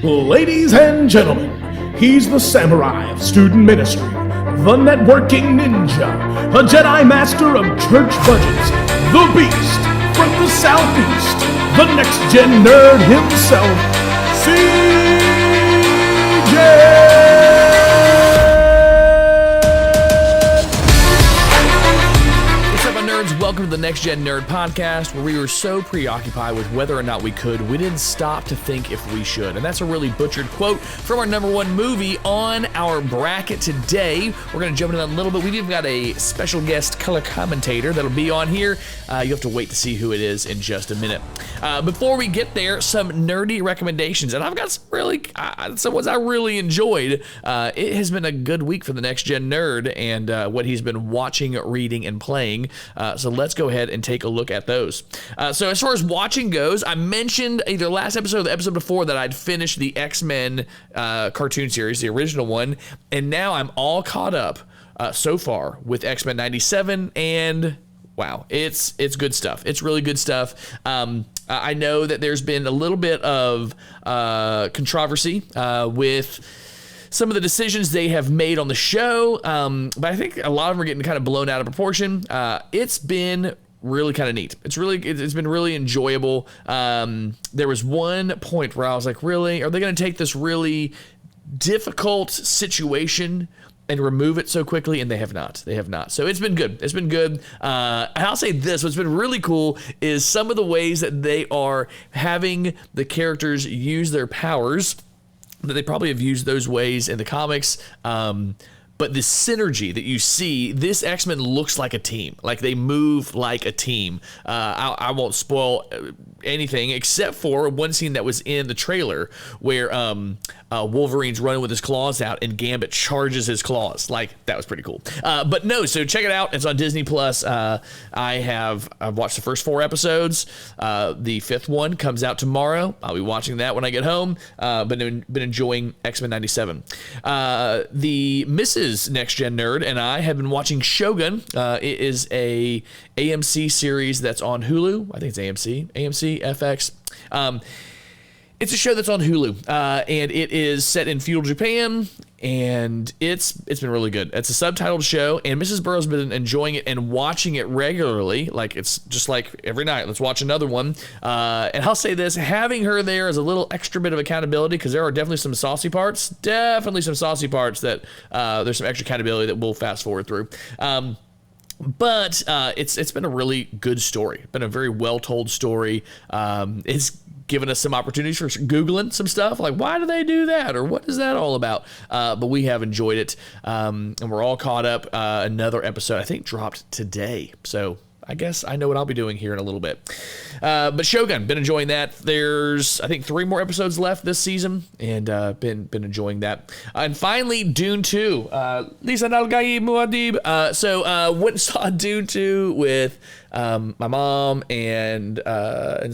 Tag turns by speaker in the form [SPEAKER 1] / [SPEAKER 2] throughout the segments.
[SPEAKER 1] Ladies and gentlemen, he's the samurai of student ministry, the networking ninja, a Jedi master of church budgets, the beast from the southeast, the next-gen nerd himself, CJ!
[SPEAKER 2] Welcome to the Next Gen Nerd Podcast, where we were so preoccupied with whether or not we could, we didn't stop to think if we should. And that's a really butchered quote from our number one movie on our bracket today. We're going to jump into that in a little bit. We've even got a special guest color commentator that'll be on here. You have to wait to see who it is in just a minute. Before we get there, some nerdy recommendations. And I've got some ones I really enjoyed. It has been a good week for the Next Gen Nerd and what he's been watching, reading, and playing. So let's go ahead and take a look at those. So as far as watching goes, I mentioned either last episode or the episode before that I'd finished the Xmen cartoon series, the original one, and now I'm all caught up so far with Xmen 97, and wow, it's good stuff. It's really good stuff. I know that there's been a little bit of controversy with some of the decisions they have made on the show, but I think a lot of them are getting kind of blown out of proportion. It's been really kind of neat. It's been really enjoyable. There was one point where I was like, really? Are they going to take this really difficult situation and remove it so quickly? And they have not. So it's been good. And I'll say this, what's been really cool is some of the ways that they are having the characters use their powers, that they probably have used those ways in the comics, but the synergy that you see, this X-Men looks like a team. Like, they move like a team. I won't spoil anything except for one scene that was in the trailer where Wolverine's running with his claws out and Gambit charges his claws. Like, that was pretty cool. But no, so check it out. It's on Disney Plus. I've watched the first 4 episodes. The 5th one comes out tomorrow. I'll be watching that when I get home. But been enjoying X-Men 97. The Mrs. Next Gen Nerd and I have been watching Shogun. It is a AMC series that's on Hulu. I think it's AMC, FX. It's a show that's on Hulu, and it is set in feudal Japan, and it's been really good. It's a subtitled show, and Mrs. Burrow's been enjoying it and watching it regularly. Like, it's just like every night, let's watch another one. And I'll say this, having her there is a little extra bit of accountability, because there are definitely some saucy parts that there's some extra accountability that we'll fast forward through. But it's been a really good story. Been a very well told story. It's given us some opportunities for Googling some stuff, like why do they do that, or what is that all about? But we have enjoyed it, and we're all caught up. Another episode, I think, dropped today. So I guess I know what I'll be doing here in a little bit. But Shogun, been enjoying that. There's, I think, 3 more episodes left this season, and been enjoying that. And finally, Dune 2. Lisa Nalgai Muad'Dib. So went and saw Dune 2 with my mom and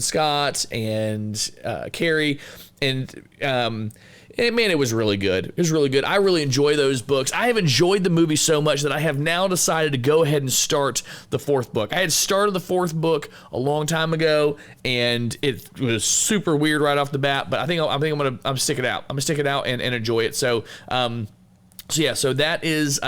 [SPEAKER 2] Scott and Carrie, and man, it was really good. I really enjoy those books. I have enjoyed the movie so much that I have now decided to go ahead and start the 4th book. I had started the 4th book a long time ago, and it was super weird right off the bat. But I think I'm gonna stick it out. I'm gonna stick it out and enjoy it. So that is.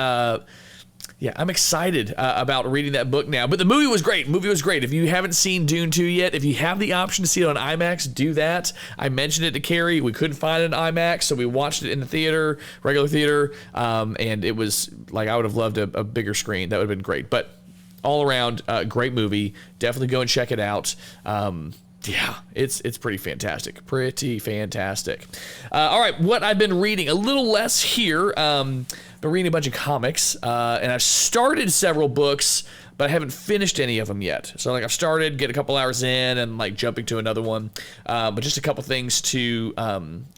[SPEAKER 2] Yeah, I'm excited about reading that book now. But the movie was great. If you haven't seen Dune 2 yet, if you have the option to see it on IMAX, do that. I mentioned it to Carrie. We couldn't find it in IMAX, so we watched it in the theater, regular theater, and it was like, I would have loved a bigger screen. That would have been great. But all around, great movie. Definitely go and check it out. Yeah, it's pretty fantastic. All right, what I've been reading, a little less here. Been reading a bunch of comics, and I've started several books, but I haven't finished any of them yet. So like, I've started, get a couple hours in, and like jumping to another one. But just a couple things to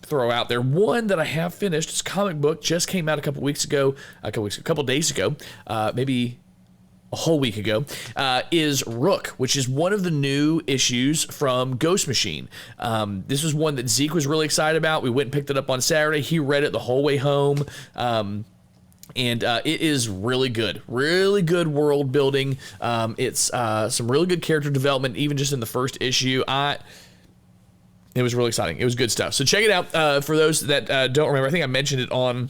[SPEAKER 2] throw out there. One that I have finished, this comic book just came out a couple days ago, maybe a whole week ago, is Rook, which is one of the new issues from Ghost Machine. This was one that Zeke was really excited about. We went and picked it up on Saturday. He read it the whole way home. And it is really good world building. It's some really good character development, even just in the first issue. It was really exciting. It was good stuff. So check it out. For those that don't remember, I think I mentioned it on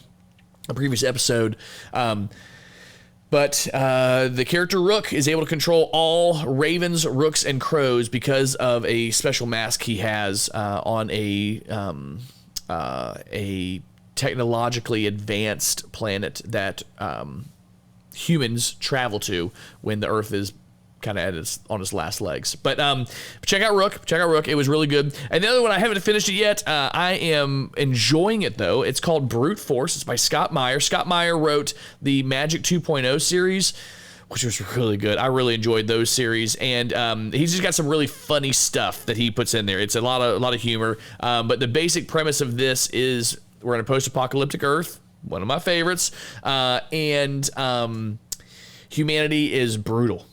[SPEAKER 2] a previous episode. But the character Rook is able to control all ravens, rooks, and crows because of a special mask he has on a technologically advanced planet that humans travel to when the Earth is kind of on its last legs. But check out Rook. It was really good. And the other one, I haven't finished it yet. I am enjoying it, though. It's called Brute Force. It's by Scott Meyer. Scott Meyer wrote the Magic 2.0 series, which was really good. I really enjoyed those series, and he's just got some really funny stuff that he puts in there. It's a lot of humor, but the basic premise of this is we're in a post-apocalyptic Earth, one of my favorites, and humanity is brutal,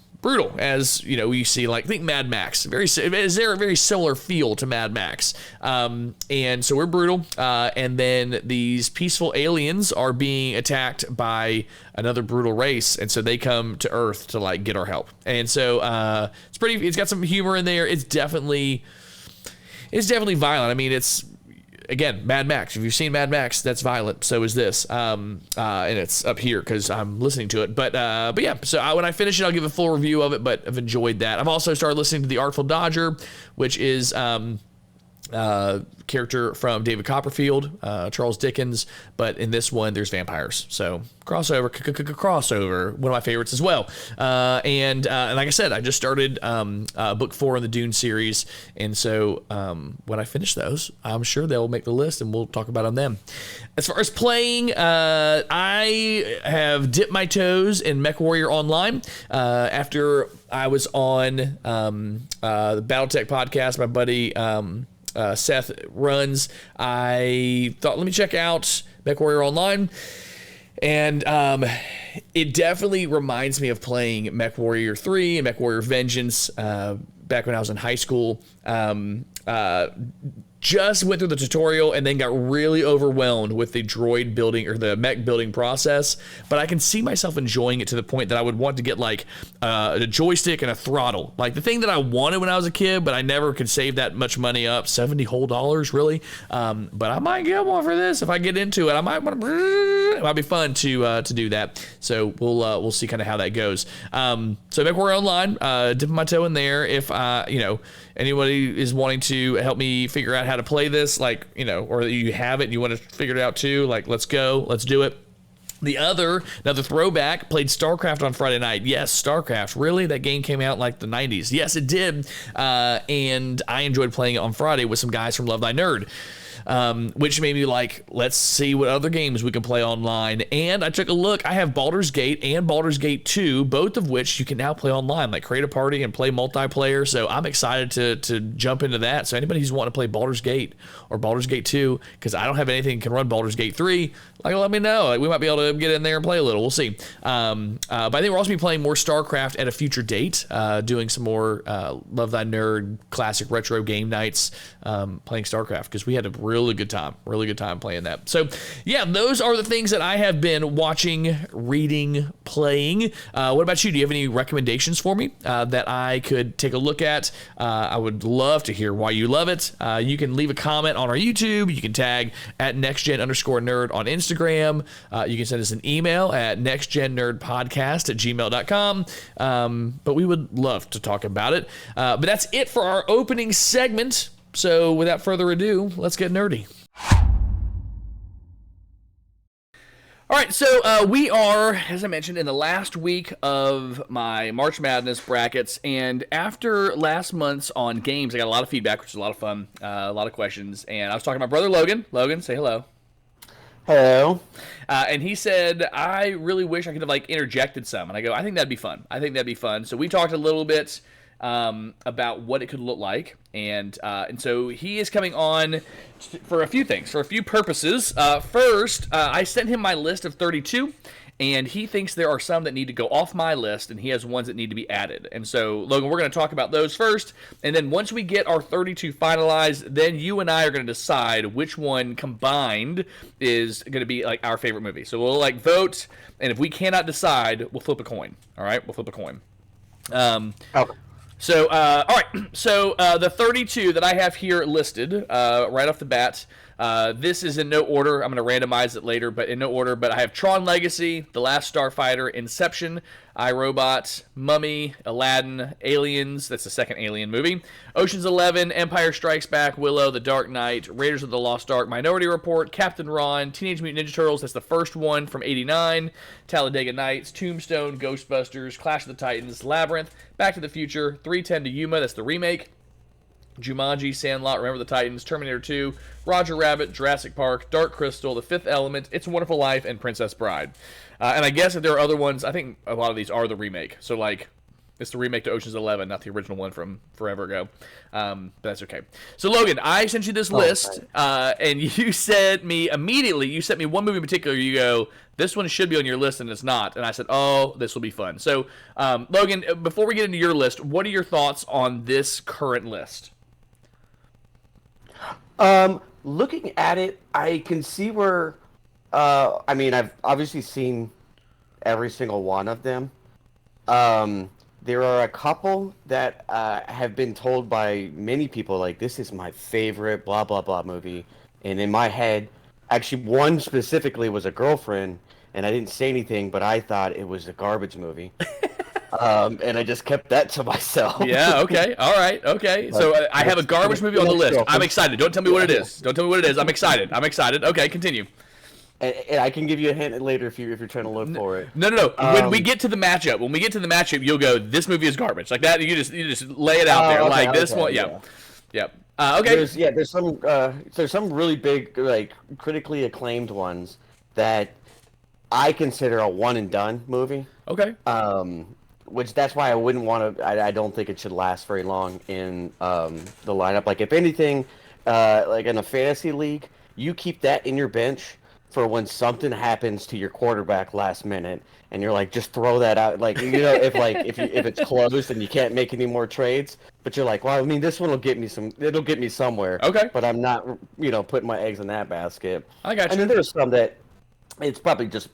[SPEAKER 2] as you know. We see, like, think Mad Max. Is there a very similar feel to Mad Max? And so we're brutal, and then these peaceful aliens are being attacked by another brutal race, and so they come to Earth to, like, get our help. And so it's got some humor in there. It's definitely violent. I mean, it's, again, Mad Max. If you've seen Mad Max, that's violent. So is this. And it's up here because I'm listening to it. But yeah, so when I finish it, I'll give a full review of it, but I've enjoyed that. I've also started listening to The Artful Dodger, which is character from David Copperfield, Charles Dickens, but in this one there's vampires, so crossover, one of my favorites as well. And like I said, I just started book 4 in the Dune series, and so when I finish those, I'm sure they'll make the list and we'll talk about them. As far as playing, I have dipped my toes in MechWarrior Online after I was on the Battletech podcast my buddy Seth runs. I thought, let me check out MechWarrior Online, and it definitely reminds me of playing MechWarrior 3 and MechWarrior Vengeance back when I was in high school. Just went through the tutorial and then got really overwhelmed with the droid building or the mech building process, but I can see myself enjoying it to the point that I would want to get like a joystick and a throttle, like the thing that I wanted when I was a kid, but I never could save that much money up, $70 whole really. But I might get one for this if I get into it. I might want to. It might be fun to do that. So we'll see kind of how that goes. So MechWarrior Online, dipping my toe in there. If anybody is wanting to help me figure out how to play this, like, or you have it and you want to figure it out too, like, let's go, let's do it. Another throwback, played StarCraft on Friday night. Yes, StarCraft. Really? That game came out in like the 90s. Yes, it did. And I enjoyed playing it on Friday with some guys from Love Thy Nerd. Which made me like, let's see what other games we can play online. And I took a look. I have Baldur's Gate and Baldur's Gate 2, both of which you can now play online, like create a party and play multiplayer. So I'm excited to jump into that. So anybody who's wanting to play Baldur's Gate or Baldur's Gate 2, because I don't have anything that can run Baldur's Gate 3, like, let me know. Like, we might be able to get in there and play a little. We'll see. But I think we're also be playing more StarCraft at a future date, doing some more Love Thy Nerd classic retro game nights, playing StarCraft, because we had a really good time playing that. So yeah, those are the things that I have been watching, reading, playing. What about you? Do you have any recommendations for me that I could take a look at? I would love to hear why you love it. You can leave a comment on our YouTube. You can tag at NextGen_nerd on Instagram. You can send us an email at nextgennerdpodcast@gmail.com. But we would love to talk about it. But that's it for our opening segment. So without further ado, let's get nerdy. All right, so we are, as I mentioned, in the last week of my March Madness brackets, and after last month's on games, I got a lot of feedback, which is a lot of fun, a lot of questions, and I was talking to my brother Logan. Logan, say hello.
[SPEAKER 3] Hello.
[SPEAKER 2] And he said, I really wish I could have, like, interjected some, and I go, I think that'd be fun. So we talked a little bit about what it could look like, and so he is coming on for a few things, for a few purposes. First, I sent him my list of 32, and he thinks there are some that need to go off my list, and he has ones that need to be added. And so, Logan, we're going to talk about those first, and then once we get our 32 finalized, then you and I are going to decide which one combined is going to be like our favorite movie. So we'll like vote, and if we cannot decide, we'll flip a coin. All right, we'll flip a coin.
[SPEAKER 3] Okay.
[SPEAKER 2] So, all right. So, the 32 that I have here listed right off the bat, this is in no order. I'm going to randomize it later, but in no order. But I have Tron Legacy, The Last Starfighter, Inception, iRobot, Mummy, Aladdin, Aliens, that's the second Alien movie, Ocean's 11, Empire Strikes Back, Willow, The Dark Knight, Raiders of the Lost Ark, Minority Report, Captain Ron, Teenage Mutant Ninja Turtles, that's the first one from '89, Talladega Nights, Tombstone, Ghostbusters, Clash of the Titans, Labyrinth, Back to the Future, 3:10 to Yuma, that's the remake, Jumanji, Sandlot, Remember the Titans, Terminator 2, Roger Rabbit, Jurassic Park, Dark Crystal, The Fifth Element, It's a Wonderful Life, and Princess Bride. And I guess if there are other ones, I think a lot of these are the remake. So, like, it's the remake to Ocean's 11, not the original one from forever ago. But that's okay. So, Logan, I sent you this list, and you sent me one movie in particular. You go, this one should be on your list, and it's not. And I said, oh, this will be fun. So, Logan, before we get into your list, what are your thoughts on this current list?
[SPEAKER 3] Looking at it, I can see where, I mean, I've obviously seen every single one of them. There are a couple that have been told by many people, like, this is my favorite blah, blah, blah movie. And in my head, actually one specifically was a girlfriend, and I didn't say anything, but I thought it was a garbage movie. And I just kept that to myself.
[SPEAKER 2] Yeah, okay. All right, okay. So I have a garbage movie on the list. I'm excited. Don't tell me what it is. Don't tell me what it is. I'm excited. Okay, continue.
[SPEAKER 3] And I can give you a hint later if you're trying to look for it.
[SPEAKER 2] No. When we get to the matchup, you'll go, this movie is garbage. Like that, you just lay it out there.
[SPEAKER 3] Okay,
[SPEAKER 2] like this one, yeah. Okay.
[SPEAKER 3] There's some really big, like, critically acclaimed ones that I consider a one and done movie.
[SPEAKER 2] Okay.
[SPEAKER 3] Which that's why I wouldn't want to. I don't think it should last very long in the lineup. Like, if anything, like in a fantasy league, you keep that in your bench for when something happens to your quarterback last minute, and you're like, just throw that out. Like, if it's closed and you can't make any more trades, but you're like, well, I mean, this one will get me it'll get me somewhere.
[SPEAKER 2] Okay.
[SPEAKER 3] But I'm not, putting my eggs in that basket.
[SPEAKER 2] I got you.
[SPEAKER 3] And then there's some that it's probably just,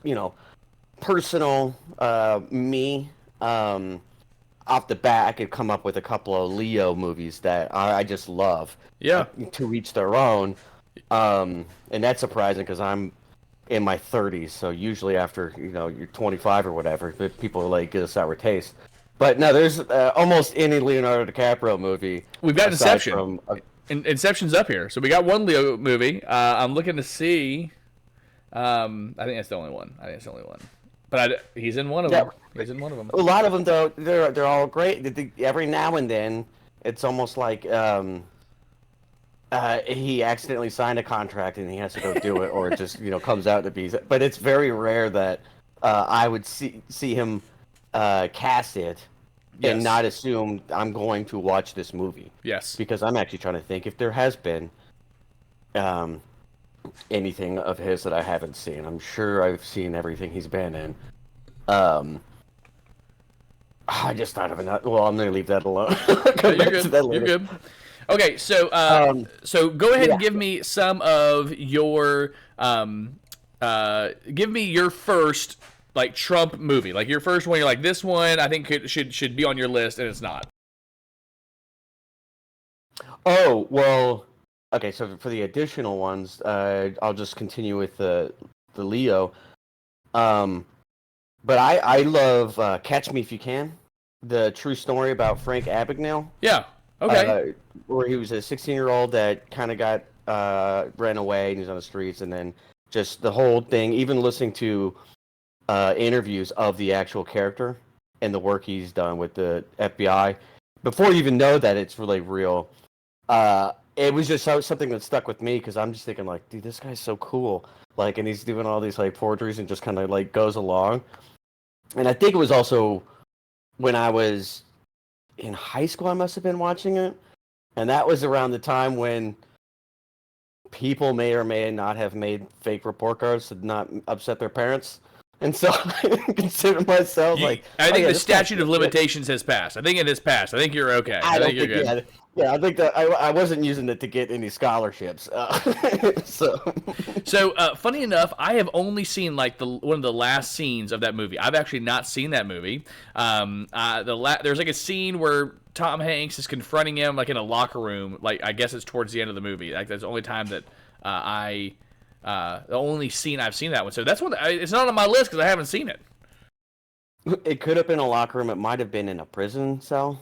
[SPEAKER 3] personal, me. Off the bat, I could come up with a couple of Leo movies that I just love.
[SPEAKER 2] Yeah.
[SPEAKER 3] To each their own. And that's surprising because I'm in my 30s, so usually after, you're 25 or whatever, people like get a sour taste. But no, there's almost any Leonardo DiCaprio movie.
[SPEAKER 2] We've got Inception. Inception's up here. So we got one Leo movie. I'm looking to see. I think that's the only one. But he's in one of them. He's in one of them.
[SPEAKER 3] A lot of them, though, they're all great. Every now and then, it's almost like he accidentally signed a contract and he has to go do it, or it just comes out to be. But it's very rare that I would see him cast it and not assume I'm going to watch this movie.
[SPEAKER 2] Yes. Because
[SPEAKER 3] I'm actually trying to think if there has been anything of his that I haven't seen. I'm sure I've seen everything he's been in. I just thought of another. Well, I'm going to leave that alone.
[SPEAKER 2] You're good. Okay, so so go ahead and give me some of your give me your first like Trump movie, like your first one. You're like, this one I think should be on your list, and it's not.
[SPEAKER 3] Oh well. Okay, so for the additional ones, I'll just continue with the Leo. But I love Catch Me If You Can, the true story about Frank Abagnale.
[SPEAKER 2] Yeah. Okay.
[SPEAKER 3] Where he was a 16-year-old that kind of got ran away and he's on the streets, and then just the whole thing. Even listening to interviews of the actual character and the work he's done with the FBI before you even know that it's really real. It was just something that stuck with me because I'm just thinking like, dude, this guy's so cool. Like, and he's doing all these like forgeries and just kind of like goes along. And I think it was also when I was in high school, I must have been watching it. And that was around the time when people may or may not have made fake report cards to not upset their parents. And so I consider myself like...
[SPEAKER 2] I think the statute of limitations has passed. I think it has passed. I think you're okay. I think you're good.
[SPEAKER 3] Yeah, I think that I wasn't using it to get any scholarships. So
[SPEAKER 2] funny enough, I have only seen like one of the last scenes of that movie. I've actually not seen that movie. There's like a scene where Tom Hanks is confronting him like in a locker room. Like I guess it's towards the end of the movie. Like that's the only time that the only scene I've seen that one. So that's what it's not on my list because I haven't seen it.
[SPEAKER 3] It could have been a locker room. It might have been in a prison cell.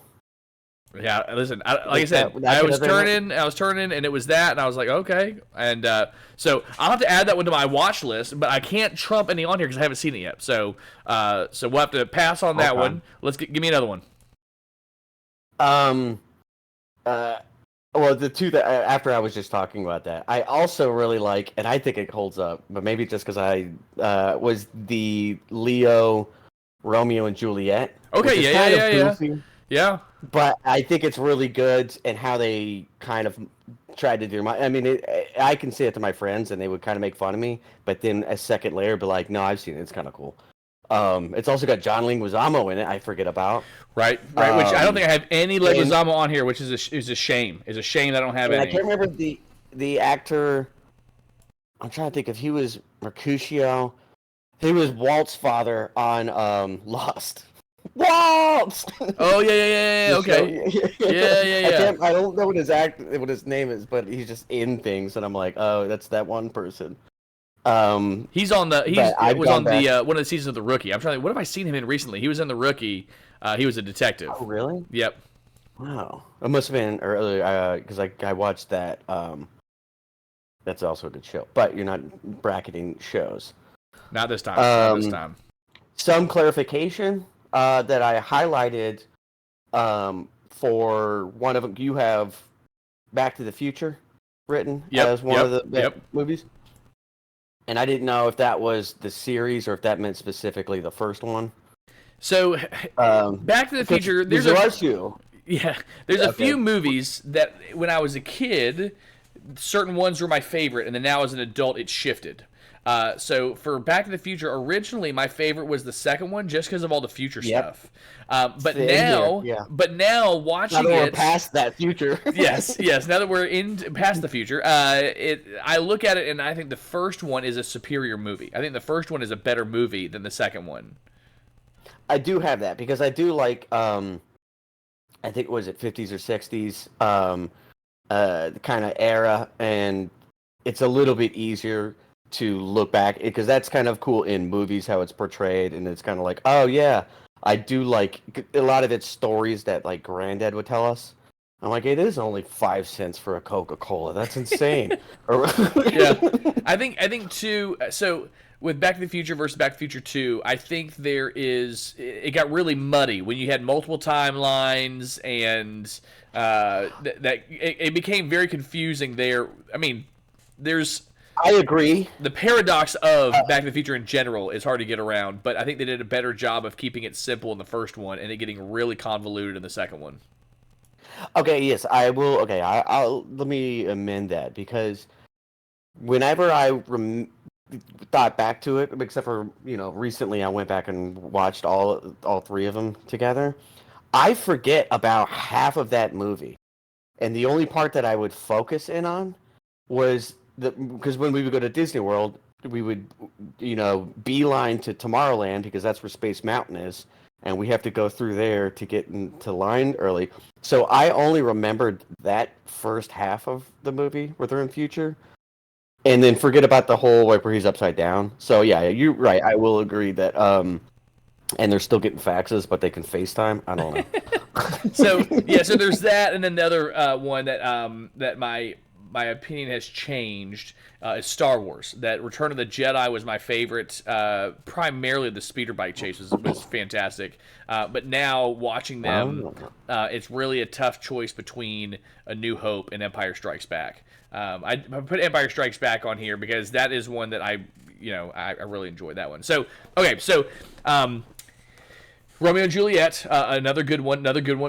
[SPEAKER 2] Yeah, listen. Like I said, I was turning, and it was that, and I was like, okay. And so I'll have to add that one to my watch list, but I can't trump any on here because I haven't seen it yet. So we'll have to pass on that one. Give me another one.
[SPEAKER 3] Well, the two that after I was just talking about that, I also really like, and I think it holds up, but maybe just because I was the Leo, Romeo and Juliet.
[SPEAKER 2] Okay, yeah.
[SPEAKER 3] But I think it's really good and how they kind of tried to do I mean, I can say it to my friends and they would kind of make fun of me, but then a second layer be like, no, I've seen it. It's kind of cool. It's also got John Leguizamo in it. I forget about.
[SPEAKER 2] Right. Which I don't think I have any Leguizamo on here, which is a shame. It's a shame that I don't have any.
[SPEAKER 3] I can't remember the actor. I'm trying to think if he was Mercutio. He was Walt's father on Lost. Walt!
[SPEAKER 2] Oh yeah. Okay. Yeah.
[SPEAKER 3] I don't know what his name is, but he's just in things, and I'm like, oh, that's that one person.
[SPEAKER 2] He's on the one of the seasons of The Rookie. I'm trying to, what have I seen him in recently? He was in The Rookie. He was a detective.
[SPEAKER 3] Oh, really?
[SPEAKER 2] Yep.
[SPEAKER 3] Wow. It must have been earlier because I watched that. That's also a good show, but you're not bracketing shows.
[SPEAKER 2] Not this time.
[SPEAKER 3] Some clarification that I highlighted for one of them. You have Back to the Future written as one of the movies. And I didn't know if that was the series or if that meant specifically the first one.
[SPEAKER 2] So, Back to the Future, there's a few movies that when I was a kid, certain ones were my favorite, and then now as an adult, it shifted. So for Back to the Future, originally my favorite was the second one, just because of all the future stuff. But now watching
[SPEAKER 3] we're past that future.
[SPEAKER 2] yes. Now that we're past the future, I look at it and I think the first one is a superior movie. I think the first one is a better movie than the second one.
[SPEAKER 3] I do have that because I do like. I think was it 50s or 60s kind of era, and it's a little bit easier to look back because that's kind of cool in movies how it's portrayed, and it's kind of like, oh yeah, I do like a lot of its stories that like Granddad would tell us. I'm like, it is only 5 cents for a Coca-Cola. That's insane.
[SPEAKER 2] Yeah, I think too. So with Back to the Future versus Back to the Future 2, I think it got really muddy when you had multiple timelines, and it became very confusing there. I mean, I agree. The paradox of Back to the Future in general is hard to get around, but I think they did a better job of keeping it simple in the first one and it getting really convoluted in the second one.
[SPEAKER 3] Okay, yes, I will. Okay, I'll let me amend that because whenever I thought back to it, except for recently I went back and watched all three of them together, I forget about half of that movie, and the only part that I would focus in on was because when we would go to Disney World, we would beeline to Tomorrowland because that's where Space Mountain is. And we have to go through there to get into line early. So I only remembered that first half of the movie where they're in future. And then forget about the whole where he's upside down. So yeah, you're right. I will agree that and they're still getting faxes, but they can FaceTime. I don't know.
[SPEAKER 2] So there's that, and then the other one that my opinion has changed is Star Wars. That Return of the Jedi was my favorite. Primarily the speeder bike chase was fantastic. But now watching them, it's really a tough choice between A New Hope and Empire Strikes Back. I put Empire Strikes Back on here because that is one that I really enjoyed that one. So Romeo and Juliet, another good one,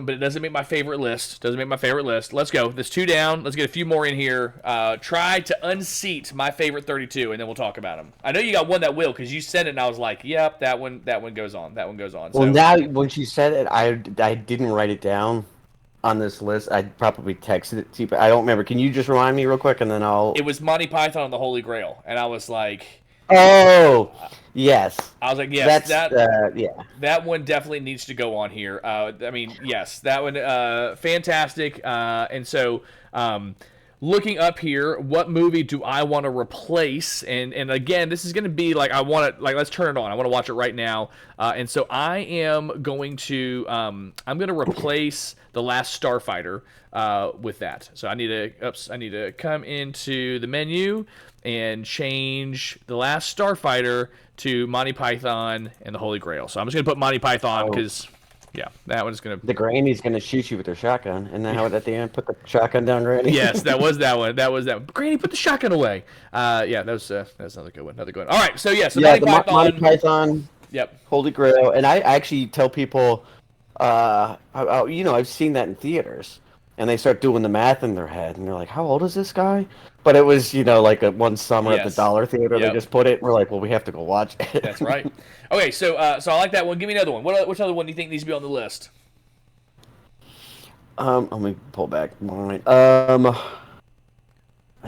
[SPEAKER 2] but it doesn't make my favorite list. Let's go. There's 2 down. Let's get a few more in here. Try to unseat my favorite 32, and then we'll talk about them. I know you got one that will, because you said it, and I was like, yep, that one goes on.
[SPEAKER 3] Well, now, when she said it, I didn't write it down on this list. I probably texted it to you, but I don't remember. Can you just remind me real quick, and then I'll...
[SPEAKER 2] It was Monty Python and the Holy Grail, and I was like...
[SPEAKER 3] Oh! Yes.
[SPEAKER 2] I was like, yes,
[SPEAKER 3] yeah.
[SPEAKER 2] That one definitely needs to go on here. I mean, yes, that one, fantastic. And so, looking up here, what movie do I want to replace? And again, this is going to be like, I want to, like, let's turn it on. I want to watch it right now. And so I am going to, I'm going to replace The Last Starfighter with that. So I need to come into the menu and change The Last Starfighter to Monty Python and the Holy Grail. So I'm just gonna put Monty Python because, yeah, that one's gonna.
[SPEAKER 3] The granny's gonna shoot you with her shotgun, and then how at the end put the shotgun down, Granny.
[SPEAKER 2] Yes, that was that one. That was that one. Granny, put the shotgun away. Yeah, that's another good one. Another good one. All right, so yeah, so
[SPEAKER 3] yeah,
[SPEAKER 2] Monty
[SPEAKER 3] Monty Python.
[SPEAKER 2] Yep.
[SPEAKER 3] Holy Grail, and I actually tell people, I've seen that in theaters, and they start doing the math in their head, and they're like, "How old is this guy?" But it was, like one summer at the Dollar Theater. Yep. They just put it, and we're like, "Well, we have to go watch it."
[SPEAKER 2] That's right. Okay, so I like that one. Give me another one. Which other one do you think needs to be on the list?
[SPEAKER 3] Let me pull back mine. I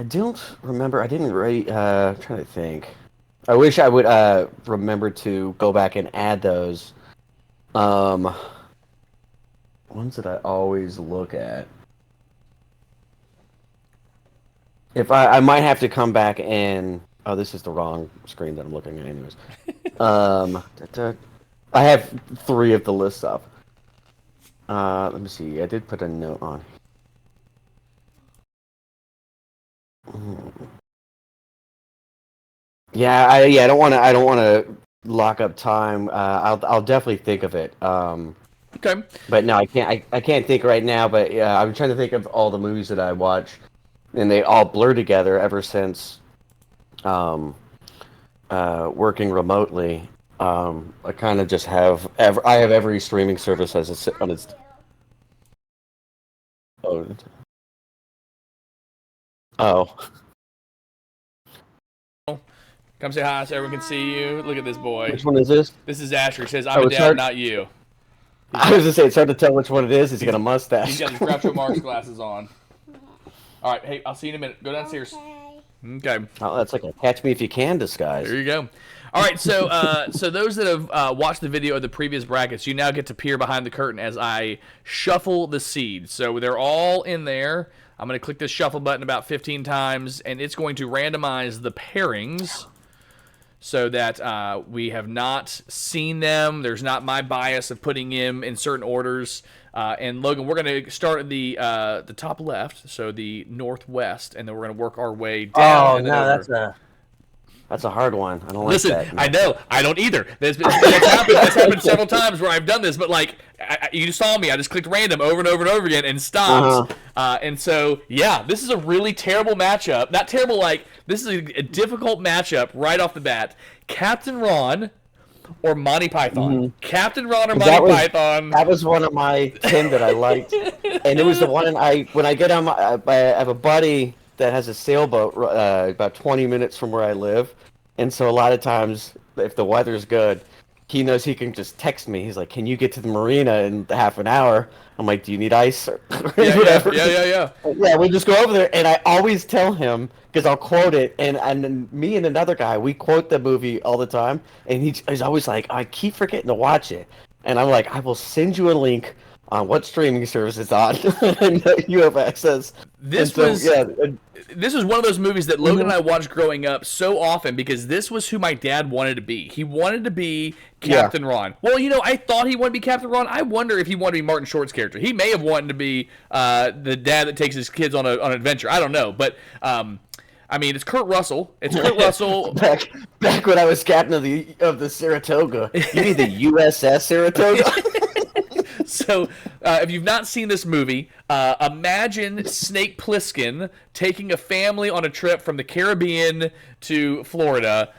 [SPEAKER 3] don't remember. I didn't write. I'm trying to think. I wish I would remember to go back and add those. Ones that I always look at. If I might have to come back and this is the wrong screen that I'm looking at anyways. I have 3 of the lists up. Let me see. I did put a note on. Yeah, I don't want to lock up time. I'll definitely think of it.
[SPEAKER 2] Okay.
[SPEAKER 3] But no, I can't think right now. But yeah, I'm trying to think of all the movies that I watch, and they all blur together ever since working remotely. I kind of just have every streaming service as on its. Oh.
[SPEAKER 2] Come say hi so everyone can see you. Look at this boy.
[SPEAKER 3] Which one is this?
[SPEAKER 2] This is Asher. He says, "I'm a dad, not you."
[SPEAKER 3] I was gonna say it's hard to tell which one it is. He's got a mustache.
[SPEAKER 2] He's got his Groucho Marx glasses on. All right, hey, I'll see you in a minute. Go downstairs. Okay.
[SPEAKER 3] Oh, that's like a Catch Me If You Can disguise.
[SPEAKER 2] There you go. All right, so so those that have watched the video of the previous brackets, you now get to peer behind the curtain as I shuffle the seeds. So they're all in there. I'm going to click this shuffle button about 15 times, and it's going to randomize the pairings so that we have not seen them. There's not my bias of putting them in certain orders. And Logan, we're going to start at the top left, so the northwest, and then we're going to work our way down.
[SPEAKER 3] Oh, no, that's a hard one. I don't like
[SPEAKER 2] Listen,
[SPEAKER 3] that.
[SPEAKER 2] I know. I don't either. That's happened several times where I've done this, but like you saw me, I just clicked random over and over and over again and stopped. And so, yeah, this is a really terrible matchup. Not terrible, like this is a difficult matchup right off the bat. Captain Ron or Monty Python. Mm-hmm. Captain Ron or Monty Python.
[SPEAKER 3] That was one of my 10 that I liked, and it was the one. When I get on, I have a buddy that has a sailboat about 20 minutes from where I live. And so a lot of times, if the weather's good, he knows he can just text me. He's like, "Can you get to the marina in half an hour?" I'm like, "Do you need ice?" Or whatever.
[SPEAKER 2] Yeah.
[SPEAKER 3] Yeah, we just go over there, and I always tell him, because I'll quote it, and then me and another guy, we quote the movie all the time, and he's always like, "I keep forgetting to watch it." And I'm like, "I will send you a link on what streaming service it's on, and you have access."
[SPEAKER 2] This was one of those movies that Logan and I watched growing up so often because this was who my dad wanted to be. He wanted to be Captain Ron. Well, I thought he wanted to be Captain Ron. I wonder if he wanted to be Martin Short's character. He may have wanted to be the dad that takes his kids on an adventure. I don't know, but I mean, it's Kurt Russell. It's Kurt Russell.
[SPEAKER 3] Back when I was captain of the Saratoga. You mean the USS Saratoga?
[SPEAKER 2] So, if you've not seen this movie, imagine Snake Plissken taking a family on a trip from the Caribbean to Florida.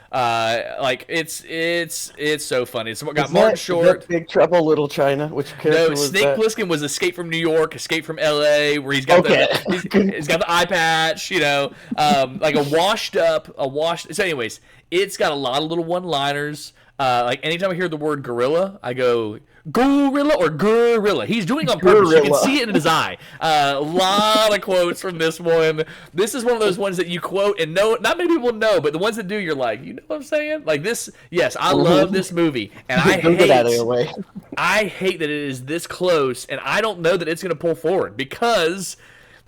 [SPEAKER 2] It's so funny. It's got Martin Short.
[SPEAKER 3] Is that Big Trouble, Little China? Which character was
[SPEAKER 2] Snake Plissken was Escape from New York, Escape from L.A., where he's got he's got the eye patch, like a washed. So, anyways, it's got a lot of little one-liners. Like anytime I hear the word gorilla, I go gorilla or gorilla. He's doing it on purpose. You can see it in his eye. A lot of quotes from this one. This is one of those ones that you quote and know. Not many people know, but the ones that do, you're like, you know what I'm saying? Like this. Yes, I love this movie, and I hate that it is this close, and I don't know that it's going to pull forward because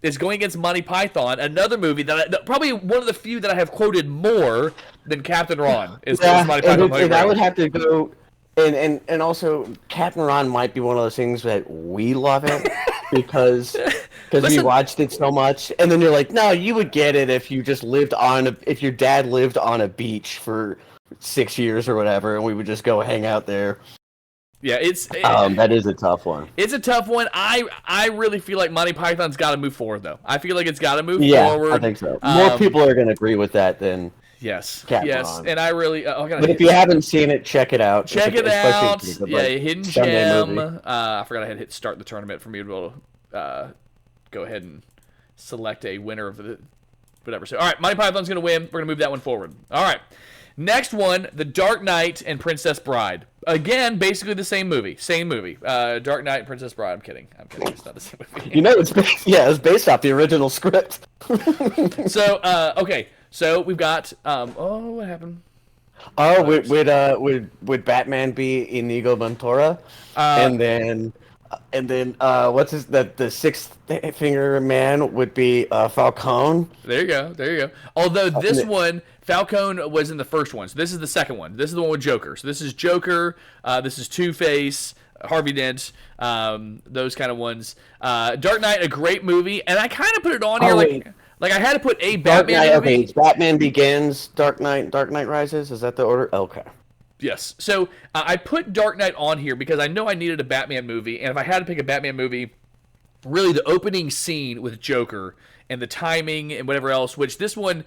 [SPEAKER 2] it's going against Monty Python, another movie that probably one of the few that I have quoted more than Captain Ron is Monty Python.
[SPEAKER 3] And I would have to go, and also Captain Ron might be one of those things that we love it because we watched it so much, and then you're like, no, you would get it if you just if your dad lived on a beach for 6 years or whatever, and we would just go hang out there.
[SPEAKER 2] Yeah,
[SPEAKER 3] that is a tough one.
[SPEAKER 2] It's a tough one. I really feel like Monty Python's got to move forward, though. I feel like it's got to move forward.
[SPEAKER 3] I think so. More people are going to agree with that than
[SPEAKER 2] Ron. And I really.
[SPEAKER 3] But if you haven't seen it, check it out.
[SPEAKER 2] Check it out. Yeah, Hidden Gem. I forgot I had hit start the tournament for me to be able to go ahead and select a winner of the whatever. So all right, Monty Python's going to win. We're going to move that one forward. All right. Next one, The Dark Knight and Princess Bride. Again, basically the same movie. Dark Knight and Princess Bride. I'm kidding. It's not the same movie.
[SPEAKER 3] It's based off the original script.
[SPEAKER 2] So, okay. So we've got. What happened?
[SPEAKER 3] Would Batman be Inigo Montoya? And then what's the sixth finger man would be Falcone.
[SPEAKER 2] There you go. Although this one, Falcone was in the first one, so this is the second one. This is the one with Joker. So this is Joker. This is Two-Face, Harvey Dent, those kind of ones. Dark Knight, a great movie, and I kind of put it on here like I had to put a Batman movie.
[SPEAKER 3] Okay, it's Batman Begins, Dark Knight Rises. Is that the order? Okay.
[SPEAKER 2] Yes. So I put Dark Knight on here because I know I needed a Batman movie, and if I had to pick a Batman movie, really the opening scene with Joker and the timing and whatever else, which this one,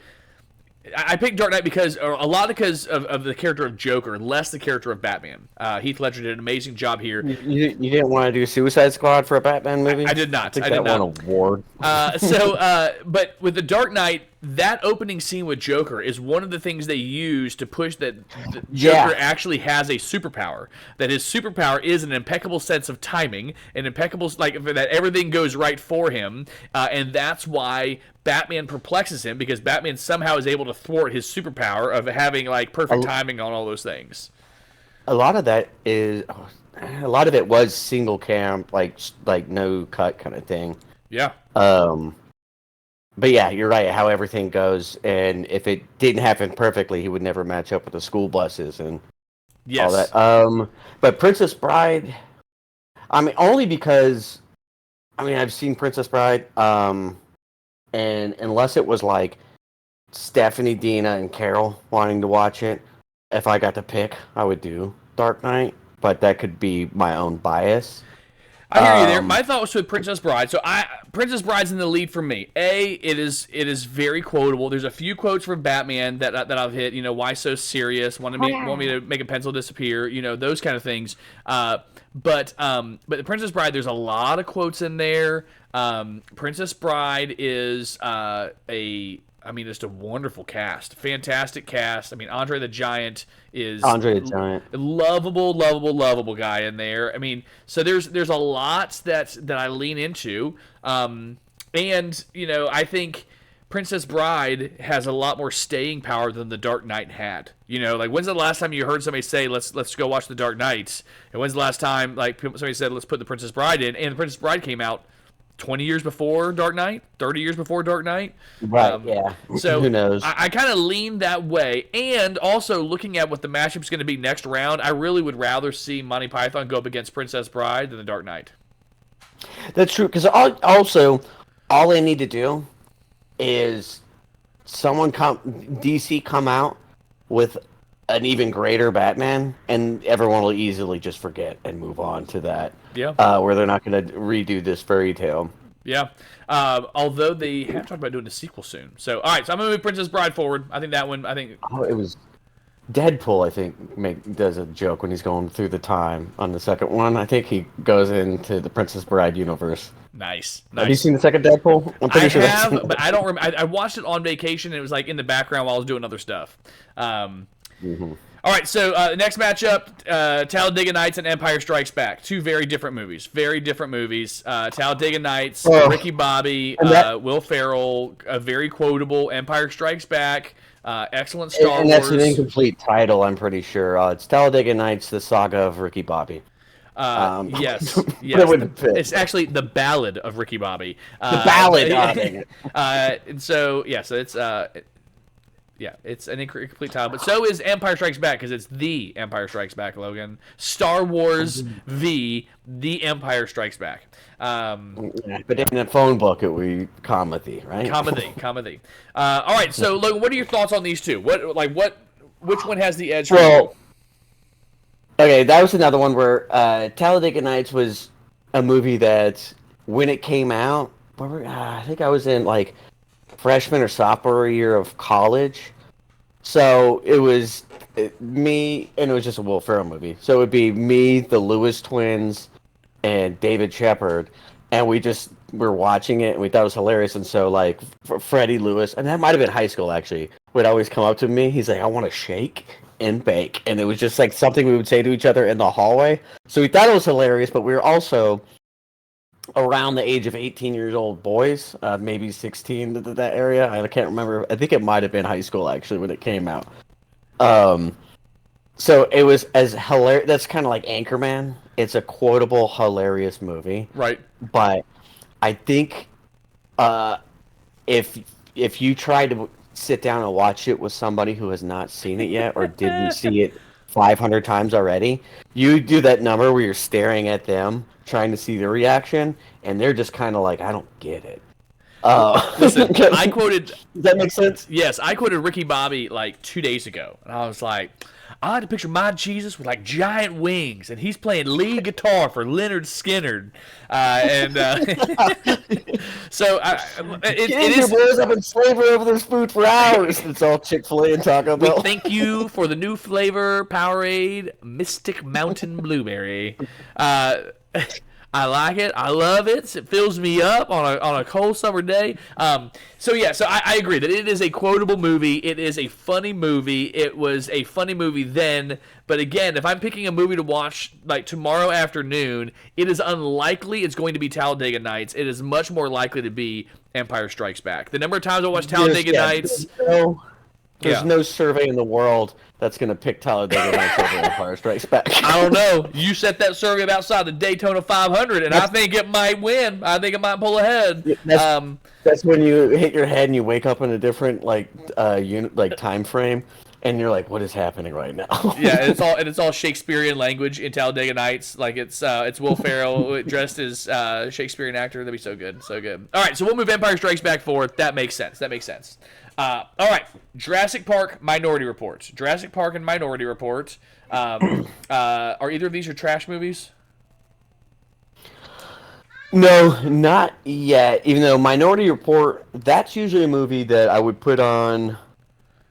[SPEAKER 2] I picked Dark Knight because of the character of Joker, less the character of Batman. Heath Ledger did an amazing job here.
[SPEAKER 3] You didn't want to do Suicide Squad for a Batman movie?
[SPEAKER 2] I did not.
[SPEAKER 3] I did not. Won an award.
[SPEAKER 2] But with the Dark Knight, that opening scene with Joker is one of the things they use to push that Joker actually has a superpower. That his superpower is an impeccable sense of timing, an impeccable that everything goes right for him, and that's why Batman perplexes him because Batman somehow is able to thwart his superpower of having perfect timing on all those things.
[SPEAKER 3] A lot of it was single cam, like no cut kind of thing.
[SPEAKER 2] Yeah.
[SPEAKER 3] But yeah, you're right. How everything goes, and if it didn't happen perfectly, he would never match up with the school buses and all that. But Princess Bride, I mean, only because, I've seen Princess Bride, and unless it was like Stephanie, Dina, and Carol wanting to watch it, if I got to pick, I would do Dark Knight. But that could be my own bias.
[SPEAKER 2] I hear you there. My thought was with Princess Bride. So Princess Bride's in the lead for me. It is very quotable. There's a few quotes from Batman that I've hit. Why so serious? Want me to make a pencil disappear? Those kind of things. But the Princess Bride, there's a lot of quotes in there. Princess Bride is just a wonderful cast, fantastic cast. Andre the Giant is lovable guy in there. So there's a lot that I lean into, and I think Princess Bride has a lot more staying power than The Dark Knight had. When's the last time you heard somebody say let's go watch The Dark Knight? And when's the last time somebody said let's put The Princess Bride in? And The Princess Bride came out 20 years before Dark Knight, 30 years before Dark Knight.
[SPEAKER 3] Right, yeah.
[SPEAKER 2] So
[SPEAKER 3] who knows?
[SPEAKER 2] I kind of lean that way. And also looking at what the matchup's going to be next round, I really would rather see Monty Python go up against Princess Bride than The Dark Knight.
[SPEAKER 3] That's true, because also, all they need to do is DC come out with an even greater Batman, and everyone will easily just forget and move on to that.
[SPEAKER 2] Yeah.
[SPEAKER 3] Where they're not going to redo this fairy tale.
[SPEAKER 2] Yeah. Although they have talked about doing a sequel soon. So, all right. So I'm going to move Princess Bride forward. I think that one.
[SPEAKER 3] Oh, it was Deadpool. I think does a joke when he's going through the time on the second one. I think he goes into the Princess Bride universe.
[SPEAKER 2] Nice.
[SPEAKER 3] Have you seen the second Deadpool? I'm pretty sure
[SPEAKER 2] have, but I don't remember. I watched it on vacation. And it was in the background while I was doing other stuff. All right, so the next matchup, Talladega Nights and Empire Strikes Back. Two very different movies. Very different movies. Talladega Nights, Ricky Bobby, Will Ferrell, a very quotable Empire Strikes Back, excellent Star Wars.
[SPEAKER 3] And that's an incomplete title, I'm pretty sure. It's Talladega Nights, the saga of Ricky Bobby.
[SPEAKER 2] Yes. It's actually the Ballad of Ricky Bobby.
[SPEAKER 3] The Ballad. Dang it.
[SPEAKER 2] And so, yeah, so it's... yeah, it's an incomplete title, but so is Empire Strikes Back because it's the Empire Strikes Back, Logan. Star Wars v. The Empire Strikes Back.
[SPEAKER 3] But in the phone book, it would be comedy, right?
[SPEAKER 2] Comedy. All right, so Logan, what are your thoughts on these two? Which one has the edge?
[SPEAKER 3] Well, okay, that was another one where Talladega Nights was a movie that when it came out, I think I was in like freshman or sophomore year of college. So it was me, and it was just a Will Ferrell movie. So it would be me, the Lewis twins, and David Shepard, and we were watching it, and we thought it was hilarious. And so, like, Freddie Lewis, and that might have been high school, actually, would always come up to me. He's like, I want to shake and bake. And it was just, like, something we would say to each other in the hallway. So we thought it was hilarious, but we were also around the age of 18 years old boys, maybe 16 to that area. I can't remember. I think it might have been high school actually when it came out. So it was as hilarious. That's kind of like Anchorman. It's a quotable, hilarious movie.
[SPEAKER 2] Right.
[SPEAKER 3] But I think if you try to sit down and watch it with somebody who has not seen it yet or didn't see it 500 times already, you do that number where you're staring at them trying to see their reaction, and they're just kind of like, I don't get it.
[SPEAKER 2] Listen, I quoted...
[SPEAKER 3] Does that make sense?
[SPEAKER 2] Yes, I quoted Ricky Bobby like 2 days ago, and I was like, I like to picture my Jesus with like giant wings, and he's playing lead guitar for Leonard Skinner. So it is.
[SPEAKER 3] Boys, I've been slaving over this food for hours. It's all Chick-fil-A and Taco Bell.
[SPEAKER 2] We thank you for the new flavor, Powerade Mystic Mountain Blueberry. I like it. I love it. It fills me up on a cold summer day. So I agree that it is a quotable movie. It is a funny movie. It was a funny movie then. But again, if I'm picking a movie to watch like tomorrow afternoon, it is unlikely it's going to be Talladega Nights. It is much more likely to be Empire Strikes Back. The number of times I watch Talladega Nights...
[SPEAKER 3] There's no survey in the world that's going to pick Talladega Nights over Empire Strikes Back.
[SPEAKER 2] I don't know. You set that survey up outside the Daytona 500, and I think it might win. I think it might pull ahead.
[SPEAKER 3] That's when you hit your head and you wake up in a different time frame, and you're like, "What is happening right now?"
[SPEAKER 2] Yeah, it's all Shakespearean language in Talladega Nights. Like it's Will Ferrell dressed as Shakespearean actor. That'd be so good, so good. All right, so we'll move Empire Strikes Back forward. That makes sense. All right, Jurassic Park, Minority Report. Jurassic Park and Minority Report. Are either of these your trash movies?
[SPEAKER 3] No, not yet. Even though Minority Report, that's usually a movie that I would put on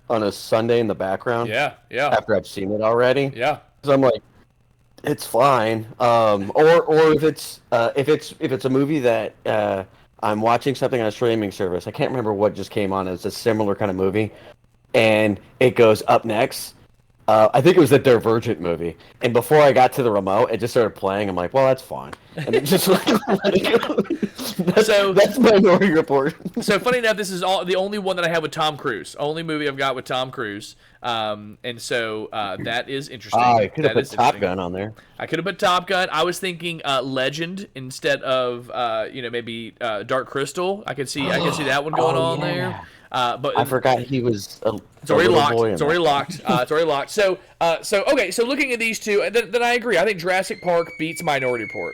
[SPEAKER 3] a Sunday in the background.
[SPEAKER 2] Yeah.
[SPEAKER 3] After I've seen it already.
[SPEAKER 2] Yeah.
[SPEAKER 3] Because I'm like, it's fine. Or if it's a movie that I'm watching something on a streaming service. I can't remember what just came on. It's a similar kind of movie, and it goes up next. I think it was the Divergent movie, and before I got to the remote, it just started playing. I'm like, well, that's fine, and it just that's Minority Report.
[SPEAKER 2] So funny enough, this is the only one that I have with Tom Cruise. Only movie I've got with Tom Cruise, and so that is interesting.
[SPEAKER 3] I could have put Top Gun on there.
[SPEAKER 2] I could have put Top Gun. I was thinking Legend instead of maybe Dark Crystal. I could see that one going on there. But
[SPEAKER 3] I forgot he was.
[SPEAKER 2] It's already locked. It's already locked. So okay. So looking at these two, then I agree. I think Jurassic Park beats Minority Report.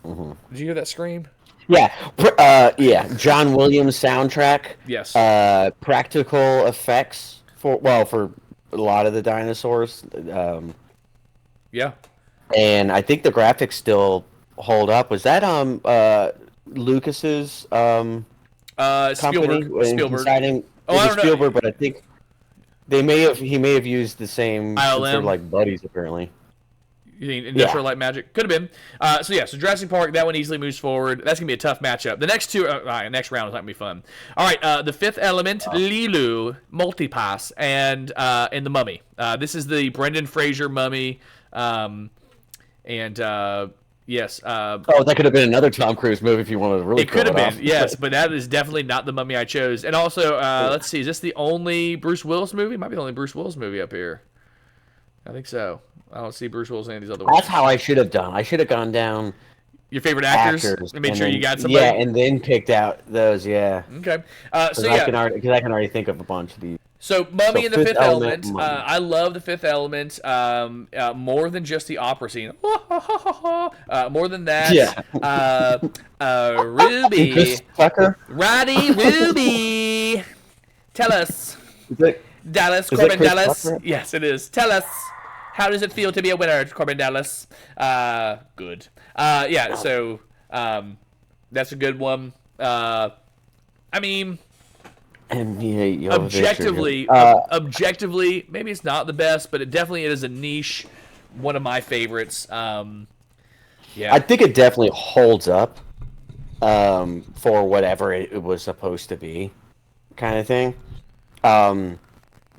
[SPEAKER 3] Mm-hmm.
[SPEAKER 2] Did you hear that scream?
[SPEAKER 3] Yeah. John Williams soundtrack.
[SPEAKER 2] Yes.
[SPEAKER 3] Practical effects for a lot of the dinosaurs.
[SPEAKER 2] Yeah.
[SPEAKER 3] And I think the graphics still hold up. Was that Lucas's company?
[SPEAKER 2] Spielberg.
[SPEAKER 3] I don't know. Spielberg, but I think he may have used the same.
[SPEAKER 2] ILM.
[SPEAKER 3] They're like buddies apparently.
[SPEAKER 2] You think Industrial Light Magic? Could have been. So Jurassic Park, that one easily moves forward. That's going to be a tough matchup. The next two, next round is not going to be fun. All right, The Fifth Element, Lilu, Multipass, and The Mummy. This is the Brendan Fraser Mummy. Yes.
[SPEAKER 3] That could have been another Tom Cruise movie if you wanted to really.
[SPEAKER 2] It could have been, yes, but that is definitely not The Mummy I chose. And also, let's see, is this the only Bruce Willis movie? Might be the only Bruce Willis movie up here. I think so. I don't see Bruce Willis in any of these other ones.
[SPEAKER 3] That's how I should have done. I should have gone down
[SPEAKER 2] your favorite actors and made sure you got somebody.
[SPEAKER 3] Yeah, and then picked out those. Yeah.
[SPEAKER 2] Okay.
[SPEAKER 3] Because I can already think of a bunch of these.
[SPEAKER 2] So Mummy and the Fifth Element. I love the Fifth Element more than just the opera scene. More than that.
[SPEAKER 3] Yeah.
[SPEAKER 2] Ruby.
[SPEAKER 3] Chris Tucker.
[SPEAKER 2] Roddy Ruby. Tell us. Dallas, Corbin Dallas. Tucker? Yes, it is. Tell us. How does it feel to be a winner, Corbin Dallas? Good. So that's a good one. I mean, objectively, maybe it's not the best, but it definitely is a niche. One of my favorites. I
[SPEAKER 3] think it definitely holds up for whatever it was supposed to be, kind of thing.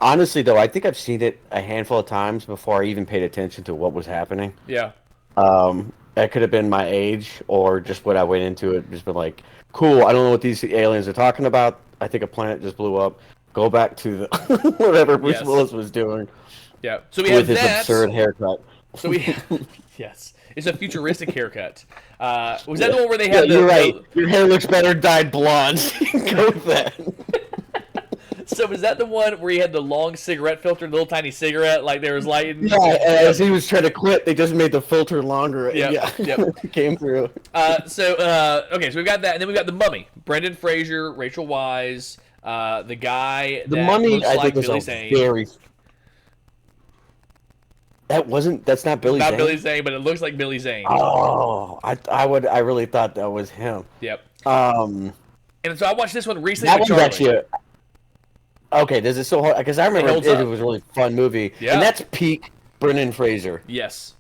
[SPEAKER 3] Honestly, though, I think I've seen it a handful of times before I even paid attention to what was happening.
[SPEAKER 2] Yeah.
[SPEAKER 3] That could have been my age or just what I went into it. Just been like, cool, I don't know what these aliens are talking about. I think a planet just blew up. Go back to the whatever Bruce Willis was doing.
[SPEAKER 2] Yeah. So we have
[SPEAKER 3] with his absurd haircut.
[SPEAKER 2] So we yes. It's a futuristic haircut. Was that the one where they had
[SPEAKER 3] you're right. Your hair looks better dyed blonde. Go with that.
[SPEAKER 2] So was that the one where he had the long cigarette filter, the little tiny cigarette, like there was lighting?
[SPEAKER 3] Yeah, as he was trying to quit, they just made the filter longer.
[SPEAKER 2] Yep.
[SPEAKER 3] It came through.
[SPEAKER 2] So we've got that, and then we've got The Mummy. Brendan Fraser, Rachel Weisz, the guy
[SPEAKER 3] The
[SPEAKER 2] that
[SPEAKER 3] Mummy,
[SPEAKER 2] looks
[SPEAKER 3] I
[SPEAKER 2] like
[SPEAKER 3] think,
[SPEAKER 2] Billy
[SPEAKER 3] was
[SPEAKER 2] Zane.
[SPEAKER 3] That's not Billy Zane?
[SPEAKER 2] Not Billy Zane, but it looks like Billy Zane.
[SPEAKER 3] Oh, I really thought that was him.
[SPEAKER 2] Yep.
[SPEAKER 3] And
[SPEAKER 2] so I watched this one recently
[SPEAKER 3] that
[SPEAKER 2] with
[SPEAKER 3] one's
[SPEAKER 2] Charlie.
[SPEAKER 3] actually okay, does it still hold? Because I remember it was a really fun movie.
[SPEAKER 2] Yeah.
[SPEAKER 3] And that's peak Brendan Fraser.
[SPEAKER 2] Yes.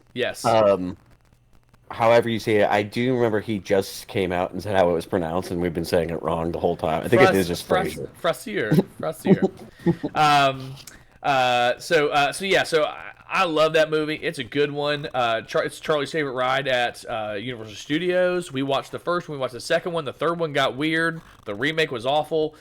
[SPEAKER 3] However you say it, I do remember he just came out and said how it was pronounced, and we've been saying it wrong the whole time. I think it is just Fraser.
[SPEAKER 2] Frazier. So I love that movie. It's a good one. It's Charlie's favorite ride at Universal Studios. We watched the first one. We watched the second one. The third one got weird. The remake was awful.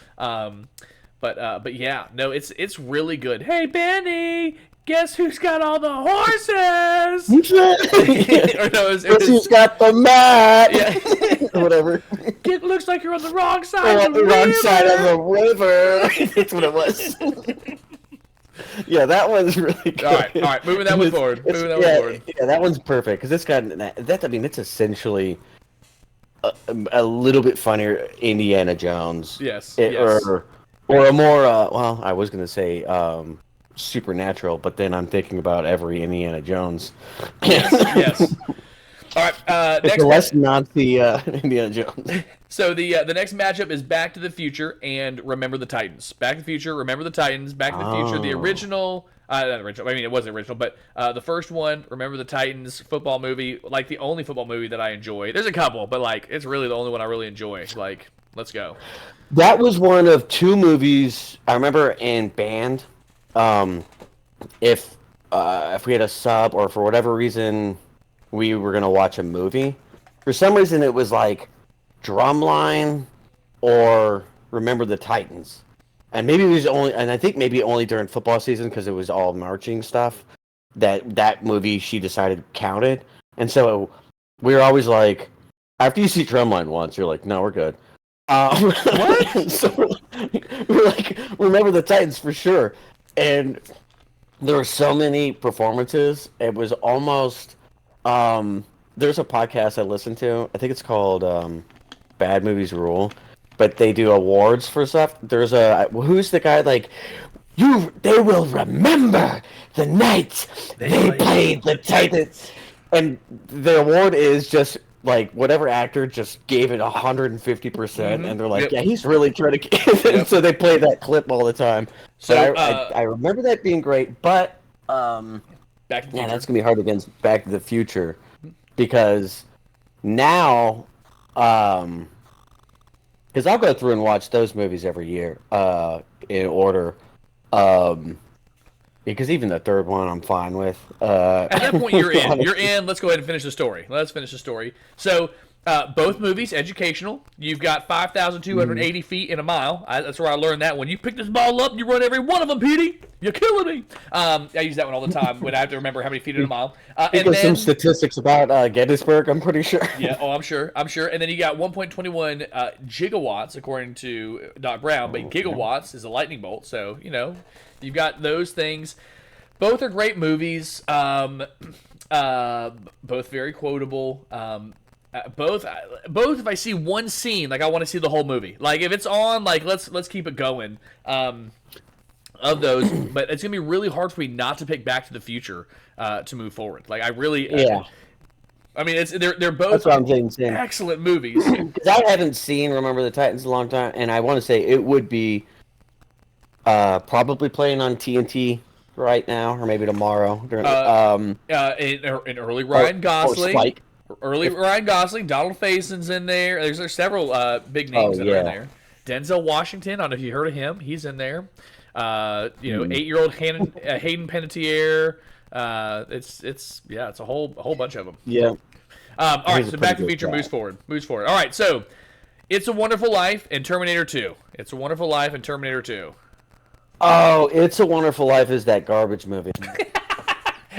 [SPEAKER 2] But yeah, no, it's really good. Hey, Benny, guess who's got all the horses? Or no,
[SPEAKER 3] who's got the map?
[SPEAKER 2] Yeah.
[SPEAKER 3] Or whatever.
[SPEAKER 2] It looks like you're on the wrong side of the river.
[SPEAKER 3] Wrong side of the river. That's what it was. Yeah, that one's really good.
[SPEAKER 2] All right, moving that one forward.
[SPEAKER 3] Yeah, that one's perfect because it's got that. I mean, it's essentially a little bit funnier Indiana Jones.
[SPEAKER 2] Yes.
[SPEAKER 3] Or a more I was gonna say supernatural, but then I'm thinking about every Indiana Jones.
[SPEAKER 2] Yes. All right.
[SPEAKER 3] It's less Nazi Indiana Jones.
[SPEAKER 2] So the next matchup is Back to the Future and Remember the Titans. Back to the Future, Remember the Titans. Back to the Future, the original. Not original. I mean, it wasn't original, but the first one, Remember the Titans, football movie, like the only football movie that I enjoy. There's a couple, but like it's really the only one I really enjoy. Like, let's go.
[SPEAKER 3] That was one of two movies I remember in band. If we had a sub or for whatever reason we were gonna watch a movie, for some reason it was like Drumline or Remember the Titans, and maybe it was only, and I think maybe only during football season because it was all marching stuff. That movie she decided counted, and so we were always like, after you see Drumline once, you're like, no, we're good. What? So we're like, Remember the Titans for sure. And there were so many performances. It was almost there's a podcast I listen to. I think it's called Bad Movies Rule. But they do awards for stuff. There's who's the guy like they will remember the night they played the Titans. And the award is just like whatever actor just gave it 150%, and they're like, yeah, he's really trying to. So they play that clip all the time. So I remember that being great, but
[SPEAKER 2] Back to the Future.
[SPEAKER 3] that's gonna be hard against Back to the Future, because now, because I'll go through and watch those movies every year, in order, because even the third one I'm fine with.
[SPEAKER 2] At that point, you're in. You're in. Let's go ahead and finish the story. So, both movies educational. You've got 5,280 feet in a mile. That's where I learned that one. You pick this ball up, you run every one of them, Petey. You're killing me. I use that one all the time when I have to remember how many feet in a mile.
[SPEAKER 3] And then, some statistics about Gettysburg, I'm pretty sure.
[SPEAKER 2] Yeah, I'm sure. And then you got 1.21 gigawatts, according to Doc Brown, but gigawatts is a lightning bolt. So, you've got those things. Both are great movies. Both very quotable. Both if I see one scene, like I want to see the whole movie. Like if it's on, like let's keep it going. Of those, but it's gonna be really hard for me not to pick Back to the Future to move forward. Like I really, I mean, they're both excellent movies.
[SPEAKER 3] Because I haven't seen Remember the Titans in a long time, and I want to say it would be probably playing on TNT right now, or maybe tomorrow.
[SPEAKER 2] An early Ryan Gosling. Ryan Gosling, Donald Faison's in there. There's several big names that are in there. Denzel Washington, I don't know if you heard of him. He's in there. 8-year-old Hayden Panettiere. It's a whole bunch of them.
[SPEAKER 3] Yeah.
[SPEAKER 2] All right, so Back to the Future moves forward. All right, so It's a Wonderful Life and Terminator 2. It's a Wonderful Life and Terminator 2.
[SPEAKER 3] Oh, It's a Wonderful Life is that garbage movie.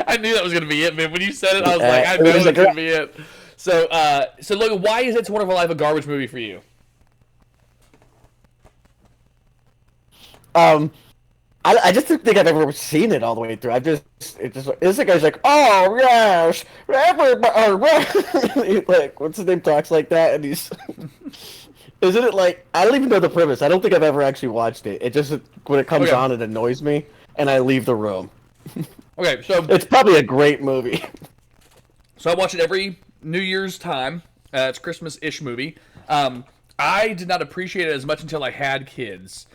[SPEAKER 2] I knew that was going to be it, man. When you said it, I was like, I know it's going to be it. So Logan, why is It's a Wonderful Life a garbage movie for you?
[SPEAKER 3] I just don't think I've ever seen it all the way through. This guy's like, oh yes, everybody, like, what's his name, talks like that, and he's, isn't it like, I don't even know the premise. I don't think I've ever actually watched it. It just, when it comes on, it annoys me, and I leave the room.
[SPEAKER 2] Okay, so
[SPEAKER 3] it's probably a great movie.
[SPEAKER 2] So I watch it every New Year's time. It's a Christmas-ish movie. I did not appreciate it as much until I had kids.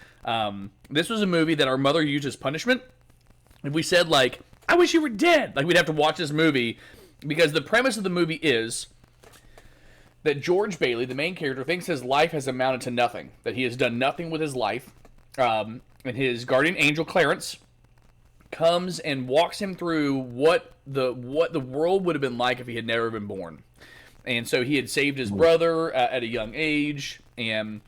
[SPEAKER 2] This was a movie that our mother used as punishment. If we said, like, I wish you were dead, like, we'd have to watch this movie, because the premise of the movie is that George Bailey, the main character, thinks his life has amounted to nothing, that he has done nothing with his life, and his guardian angel, Clarence, comes and walks him through what the world would have been like if he had never been born. And so he had saved his brother at a young age, and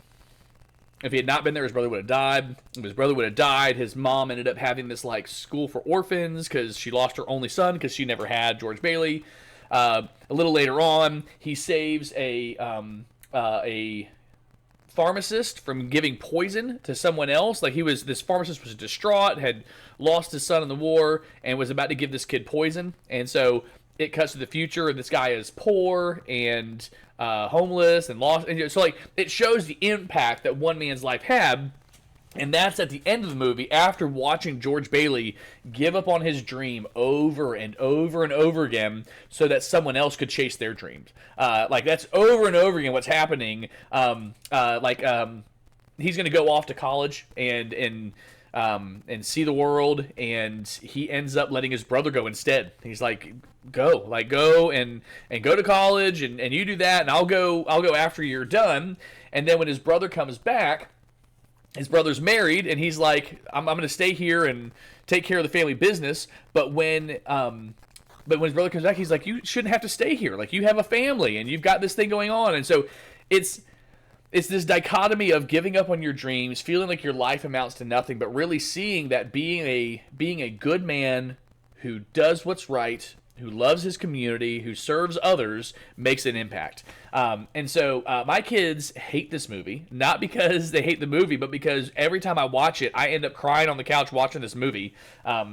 [SPEAKER 2] if he had not been there, his brother would have died. If his brother would have died, his mom ended up having this like school for orphans because she lost her only son because she never had George Bailey. A little later on, he saves a pharmacist from giving poison to someone else. Like this pharmacist was distraught, had lost his son in the war, and was about to give this kid poison. And so it cuts to the future, and this guy is poor and homeless and lost. And so, like, it shows the impact that one man's life had. And that's at the end of the movie, after watching George Bailey give up on his dream over and over and over again so that someone else could chase their dreams. Like, that's over and over again what's happening. He's going to go off to college and see the world, and he ends up letting his brother go instead. He's like, go and go to college, and you do that, and I'll go after you're done. And then when his brother comes back, his brother's married, and he's like, I'm going to stay here and take care of the family business. But when his brother comes back, he's like, you shouldn't have to stay here. Like, you have a family, and you've got this thing going on. And so it's this dichotomy of giving up on your dreams, feeling like your life amounts to nothing, but really seeing that being a good man who does what's right, who loves his community, who serves others, makes an impact. And so my kids hate this movie, not because they hate the movie, but because every time I watch it, I end up crying on the couch watching this movie.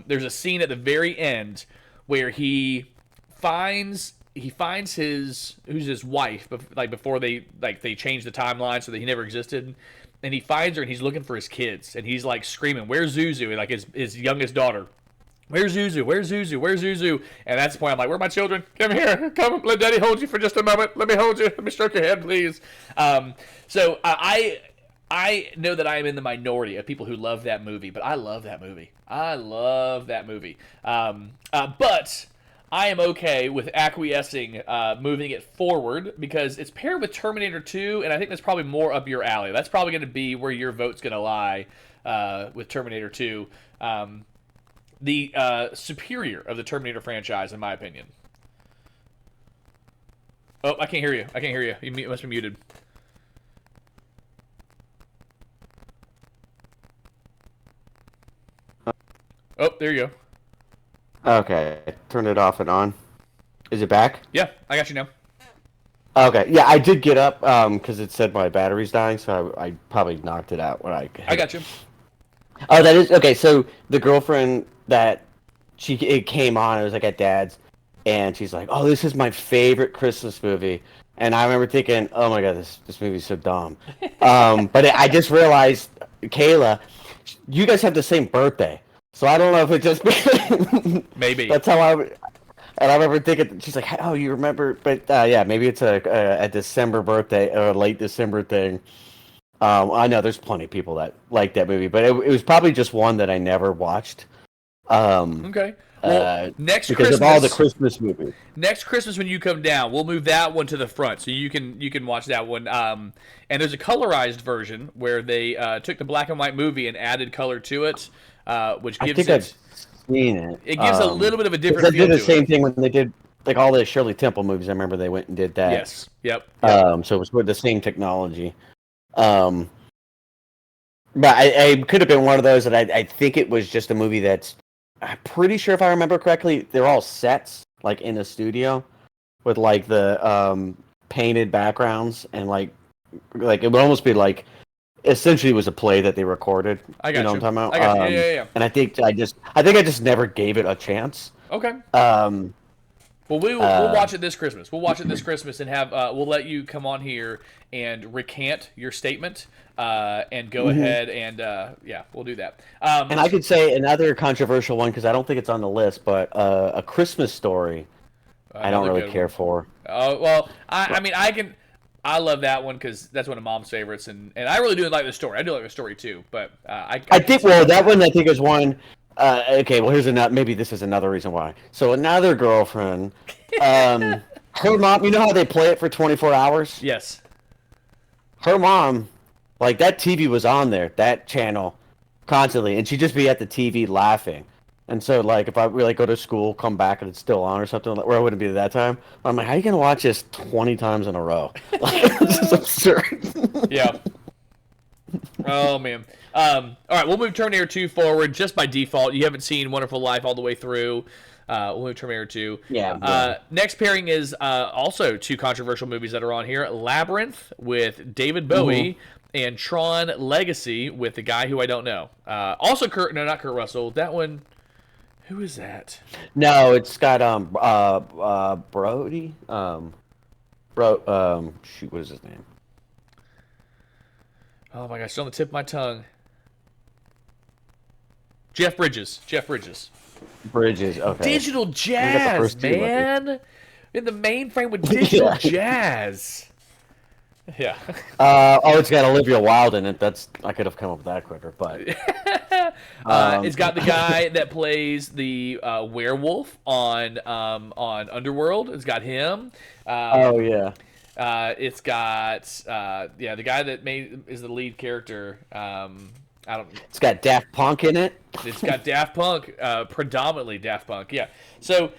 [SPEAKER 2] There's a scene at the very end where he finds his wife, like before they changed the timeline so that he never existed, and he finds her and he's looking for his kids, and he's like screaming, "Where's Zuzu?" Like his youngest daughter. Where's Zuzu? Where's Zuzu? Where's Zuzu? And that's the point I'm like, where are my children? Come here. Come, let Daddy hold you for just a moment. Let me hold you. Let me stroke your head, please. So I I know that I am in the minority of people who love that movie, but I love that movie. I love that movie. But I am okay with acquiescing, moving it forward, because it's paired with Terminator 2, and I think that's probably more up your alley. That's probably going to be where your vote's going to lie, with Terminator 2. The superior of the Terminator franchise, in my opinion. Oh, I can't hear you. I can't hear you. You must be muted. Oh, there you go.
[SPEAKER 3] Okay, turn it off and on. Is it back?
[SPEAKER 2] Yeah, I got you now.
[SPEAKER 3] Okay, yeah, I did get up because it said my battery's dying, so I probably knocked it out when
[SPEAKER 2] I got you.
[SPEAKER 3] Oh, that is okay. So the girlfriend that it came on, it was like at Dad's, and she's like, "Oh, this is my favorite Christmas movie," and I remember thinking, "Oh my God, this movie's so dumb." But I just realized, Kayla, you guys have the same birthday. So I don't know if it just
[SPEAKER 2] maybe
[SPEAKER 3] that's how I. And I remember thinking, she's like, "Oh, you remember?" But yeah, maybe it's a December birthday or a late December thing. I know there's plenty of people that like that movie, but it was probably just one that I never watched.
[SPEAKER 2] Okay. Well, next
[SPEAKER 3] because
[SPEAKER 2] Christmas,
[SPEAKER 3] of all the Christmas movies.
[SPEAKER 2] Next Christmas when you come down, we'll move that one to the front, so you can watch that one. And there's a colorized version where they took the black and white movie and added color to it, which gives
[SPEAKER 3] I've seen it.
[SPEAKER 2] It gives a little bit of a different
[SPEAKER 3] feel. They did the same
[SPEAKER 2] it.
[SPEAKER 3] thing when they did like all the Shirley Temple movies. I remember they went and did that.
[SPEAKER 2] Yes. Yep.
[SPEAKER 3] So it was with the same technology. But I could have been one of those that I think it was just a movie that's. I'm pretty sure if I remember correctly, they're all sets like in a studio with like the painted backgrounds and like it would almost be like essentially it was a play that they recorded.
[SPEAKER 2] I got you.
[SPEAKER 3] Know what I'm talking about?
[SPEAKER 2] I got you. Yeah.
[SPEAKER 3] And I think I just never gave it a chance.
[SPEAKER 2] Okay. Well, we'll watch it this Christmas. We'll watch it this Christmas and have we'll let you come on here and recant your statement and go ahead and yeah, we'll do that.
[SPEAKER 3] And I could say another controversial one because I don't think it's on the list, but A Christmas Story. I don't really care for.
[SPEAKER 2] Oh well, I mean I love that one because that's one of Mom's favorites, and I really do like the story. I do like the story too, but I
[SPEAKER 3] think that one I think is one. Okay, well here's another. Maybe this is another reason why. So another girlfriend, her mom. You know how they play it for 24 hours?
[SPEAKER 2] Yes.
[SPEAKER 3] Her mom, like that TV was on there, that channel, constantly, and she'd just be at the TV laughing. And so, like, if I really go to school, come back, and it's still on or something, or I wouldn't be at that time, I'm like, how are you gonna watch this 20 times in a row? Like, this is absurd.
[SPEAKER 2] Yeah. Oh man. All right, we'll move Terminator 2 forward just by default. You haven't seen Wonderful Life all the way through. We'll move Terminator 2.
[SPEAKER 3] Yeah.
[SPEAKER 2] Next pairing is also two controversial movies that are on here: Labyrinth with David Bowie and Tron Legacy with the guy who I don't know. Also, not Kurt Russell. That one. Who is that?
[SPEAKER 3] No, it's got Brody. Shoot, what is his name?
[SPEAKER 2] Oh my gosh, it's on the tip of my tongue. Jeff Bridges.
[SPEAKER 3] Bridges, okay.
[SPEAKER 2] Digital jazz, man. In the mainframe with digital jazz. Yeah.
[SPEAKER 3] It's got Olivia Wilde in it. I could have come up with that quicker, but
[SPEAKER 2] it's got the guy that plays the werewolf on Underworld. It's got him. It's got the guy that is the lead character.
[SPEAKER 3] It's got Daft Punk in it.
[SPEAKER 2] It's got Daft Punk, predominantly Daft Punk. Yeah. So.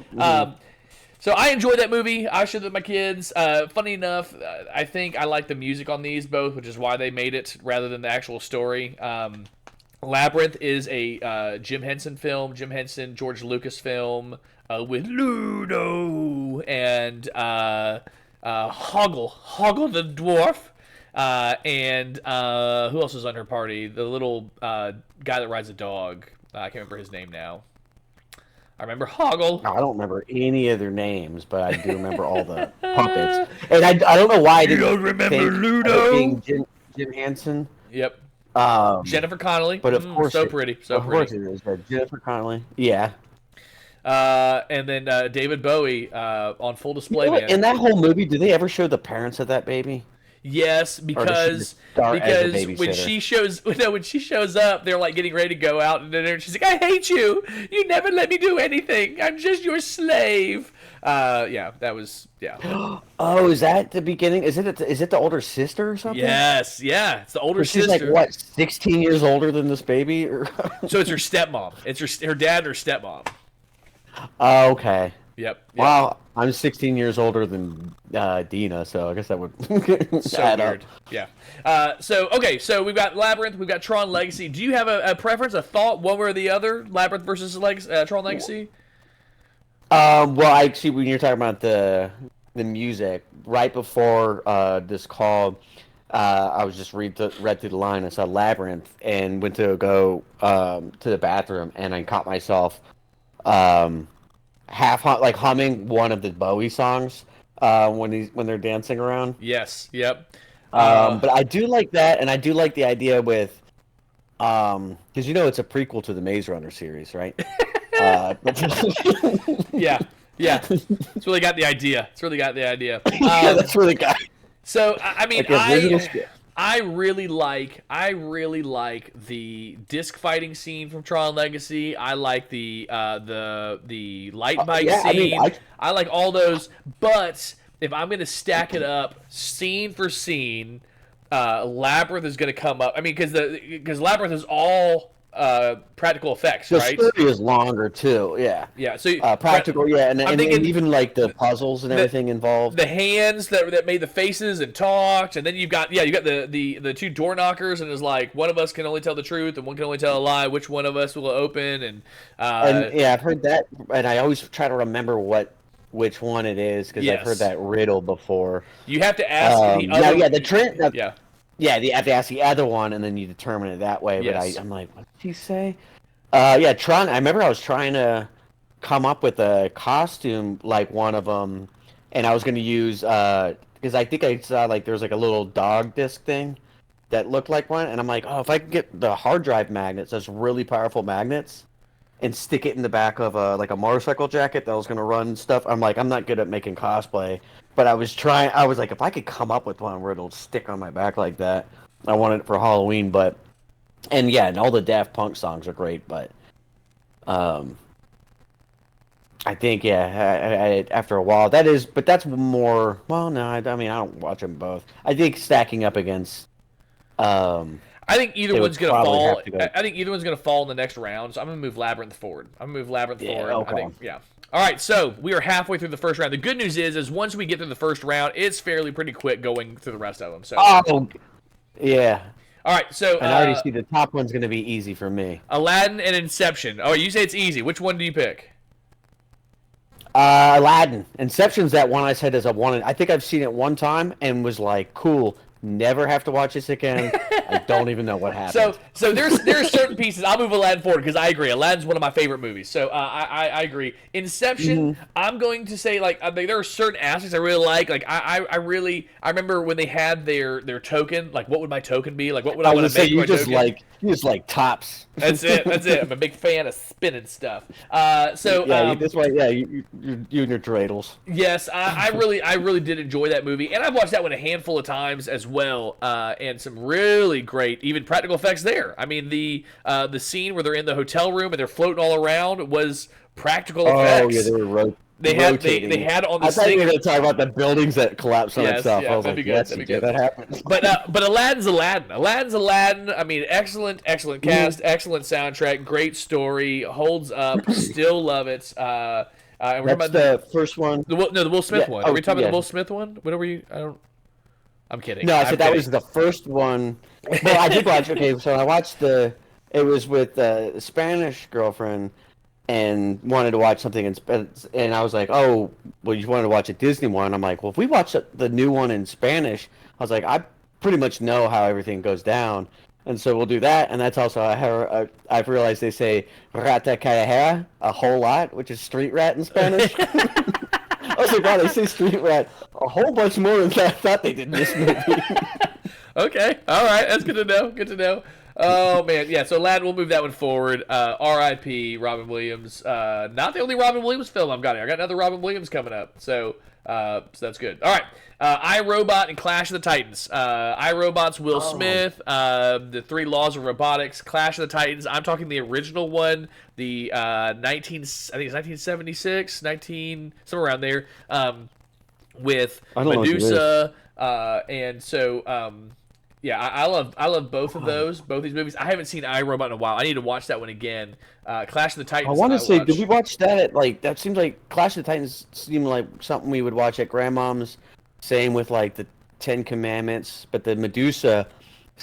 [SPEAKER 2] So I enjoyed that movie. I showed it to my kids. Funny enough, I think I like the music on these both, which is why they made it rather than the actual story. Labyrinth is a Jim Henson film, George Lucas film with Ludo and Hoggle the dwarf. And who else was on her party? The little guy that rides a dog. I can't remember his name now. I remember Hoggle.
[SPEAKER 3] I don't remember any of their names, but I do remember all the puppets. And I don't know why I didn't
[SPEAKER 2] don't remember Ludo
[SPEAKER 3] being Jim Henson.
[SPEAKER 2] Yep. Jennifer Connelly.
[SPEAKER 3] But of course,
[SPEAKER 2] so pretty.
[SPEAKER 3] Of course it is. But Jennifer Connelly. Yeah.
[SPEAKER 2] And then David Bowie on full display.
[SPEAKER 3] In that whole movie, do they ever show the parents of that baby?
[SPEAKER 2] Yes, because when she shows up, they're like getting ready to go out, and then she's like, "I hate you. You never let me do anything. I'm just your slave." That was.
[SPEAKER 3] Oh, is that the beginning? Is it the older sister or something?
[SPEAKER 2] Yes, yeah, it's the older sister.
[SPEAKER 3] She's like what, 16 years older than this baby?
[SPEAKER 2] So it's her stepmom. It's her dad and her stepmom.
[SPEAKER 3] Oh, okay.
[SPEAKER 2] Yep.
[SPEAKER 3] Wow, I'm 16 years older than Dina, so I guess that would add
[SPEAKER 2] weird.
[SPEAKER 3] up.
[SPEAKER 2] Yeah. So we've got Labyrinth, we've got Tron Legacy. Do you have a preference, a thought, one way or the other? Labyrinth versus Tron Legacy?
[SPEAKER 3] Well, actually, when you're talking about the music, right before this call, I was just read through the line. I saw Labyrinth and went to go to the bathroom, and I caught myself humming one of the Bowie songs when they're dancing around.
[SPEAKER 2] Yes. Yep.
[SPEAKER 3] But I do like that, and I do like the idea with because it's a prequel to the Maze Runner series, right?
[SPEAKER 2] Yeah. It's really got the idea.
[SPEAKER 3] Yeah, that's really got.
[SPEAKER 2] So I mean, I really like the disc fighting scene from Tron Legacy. I like the light bike scene. I like all those. But if I'm gonna stack it up scene for scene, Labyrinth is gonna come up. I mean, because Labyrinth is all practical effects, right?
[SPEAKER 3] The story is longer too. Yeah.
[SPEAKER 2] Yeah. So
[SPEAKER 3] practical. Yeah, and even like the puzzles and everything involved.
[SPEAKER 2] The hands that made the faces and talked, and then you got the two door knockers, and it's like one of us can only tell the truth and one can only tell a lie. Which one of us will open? And
[SPEAKER 3] I've heard that, and I always try to remember which one it is because I've heard that riddle before.
[SPEAKER 2] You have to ask the other.
[SPEAKER 3] You have to ask the other one, and then you determine it that way.
[SPEAKER 2] Yes.
[SPEAKER 3] But I'm like, what did he say? Tron. I remember I was trying to come up with a costume like one of them, and I was going to use because I think I saw like there was like a little dog disc thing that looked like one, and I'm like, oh, if I could get the hard drive magnets, those really powerful magnets, and stick it in the back of a motorcycle jacket that was going to run stuff. I'm like, I'm not good at making cosplay. But I was like, if I could come up with one where it'll stick on my back like that, I wanted it for Halloween. And all the Daft Punk songs are great, but I think, after a while, that's more, well, no, I mean, I don't watch them both. I think stacking up against,
[SPEAKER 2] I think either one's going to fall. I think either one's going to fall in the next round, so I'm going to move Labyrinth forward.
[SPEAKER 3] Okay.
[SPEAKER 2] I think, All right, so we are halfway through the first round. The good news is once we get through the first round, it's pretty quick going through the rest of them. So.
[SPEAKER 3] Oh, yeah.
[SPEAKER 2] All right, so
[SPEAKER 3] and I already see the top one's going to be easy for me.
[SPEAKER 2] Aladdin and Inception. Oh, you say it's easy. Which one do you pick?
[SPEAKER 3] Aladdin. Inception's that one I said is a one. I think I've seen it one time and was like, cool. Never have to watch this again. I don't even know what happened.
[SPEAKER 2] So there's certain pieces. I'll move Aladdin forward because I agree. Aladdin's one of my favorite movies. So I agree. Inception, I'm going to say there are certain aspects I really like. Like I remember when they had their token. Like what would my token be? Like what would I want to make?
[SPEAKER 3] You just like tops.
[SPEAKER 2] That's it. I'm a big fan of spinning stuff.
[SPEAKER 3] This way, you and your dreidels.
[SPEAKER 2] Yes, I really did enjoy that movie, and I've watched that one a handful of times as well, and some really great even practical effects there. I mean the scene where they're in the hotel room and they're floating all around was practical effects.
[SPEAKER 3] Oh yeah, they were
[SPEAKER 2] They had on the.
[SPEAKER 3] I thought you were going to talk about the buildings that collapse on itself. I was like, yes, that happens.
[SPEAKER 2] But Aladdin's Aladdin. Aladdin's Aladdin. I mean, excellent cast, excellent soundtrack, great story, holds up. Still love it. And we're
[SPEAKER 3] That's the first one.
[SPEAKER 2] The Will Smith one. Are we talking about the Will Smith one? When are we? I'm kidding.
[SPEAKER 3] No, I said that was the first one. Well, I did watch. Okay, so I watched it was with a Spanish girlfriend. And wanted to watch something and I was like, oh, well, you wanted to watch a Disney one. I'm like, well, if we watch the new one in Spanish, I was like, I pretty much know how everything goes down, and so we'll do that. And that's also I've realized they say rata callejera a whole lot, which is street rat in Spanish. I was like, wow, they say street rat a whole bunch more than I thought they did in this movie.
[SPEAKER 2] Okay, all right, that's good to know. Good to know. Oh man, yeah. So Aladdin, we'll move that one forward. R.I.P. Robin Williams. Not the only Robin Williams film I've got here. I got another Robin Williams coming up. So that's good. All right. iRobot and Clash of the Titans. iRobot's Will Smith. The Three Laws of Robotics. Clash of the Titans. I'm talking the original one. The I think it's 1976, somewhere around there. With Medusa. And so. Yeah, I love both of those, both these movies. I haven't seen iRobot in a while. I need to watch that one again. Clash of the Titans.
[SPEAKER 3] I want to say, did we watch that at, like, that seems like Clash of the Titans seemed like something we would watch at Grandmom's. Same with, like, the Ten Commandments. But the Medusa,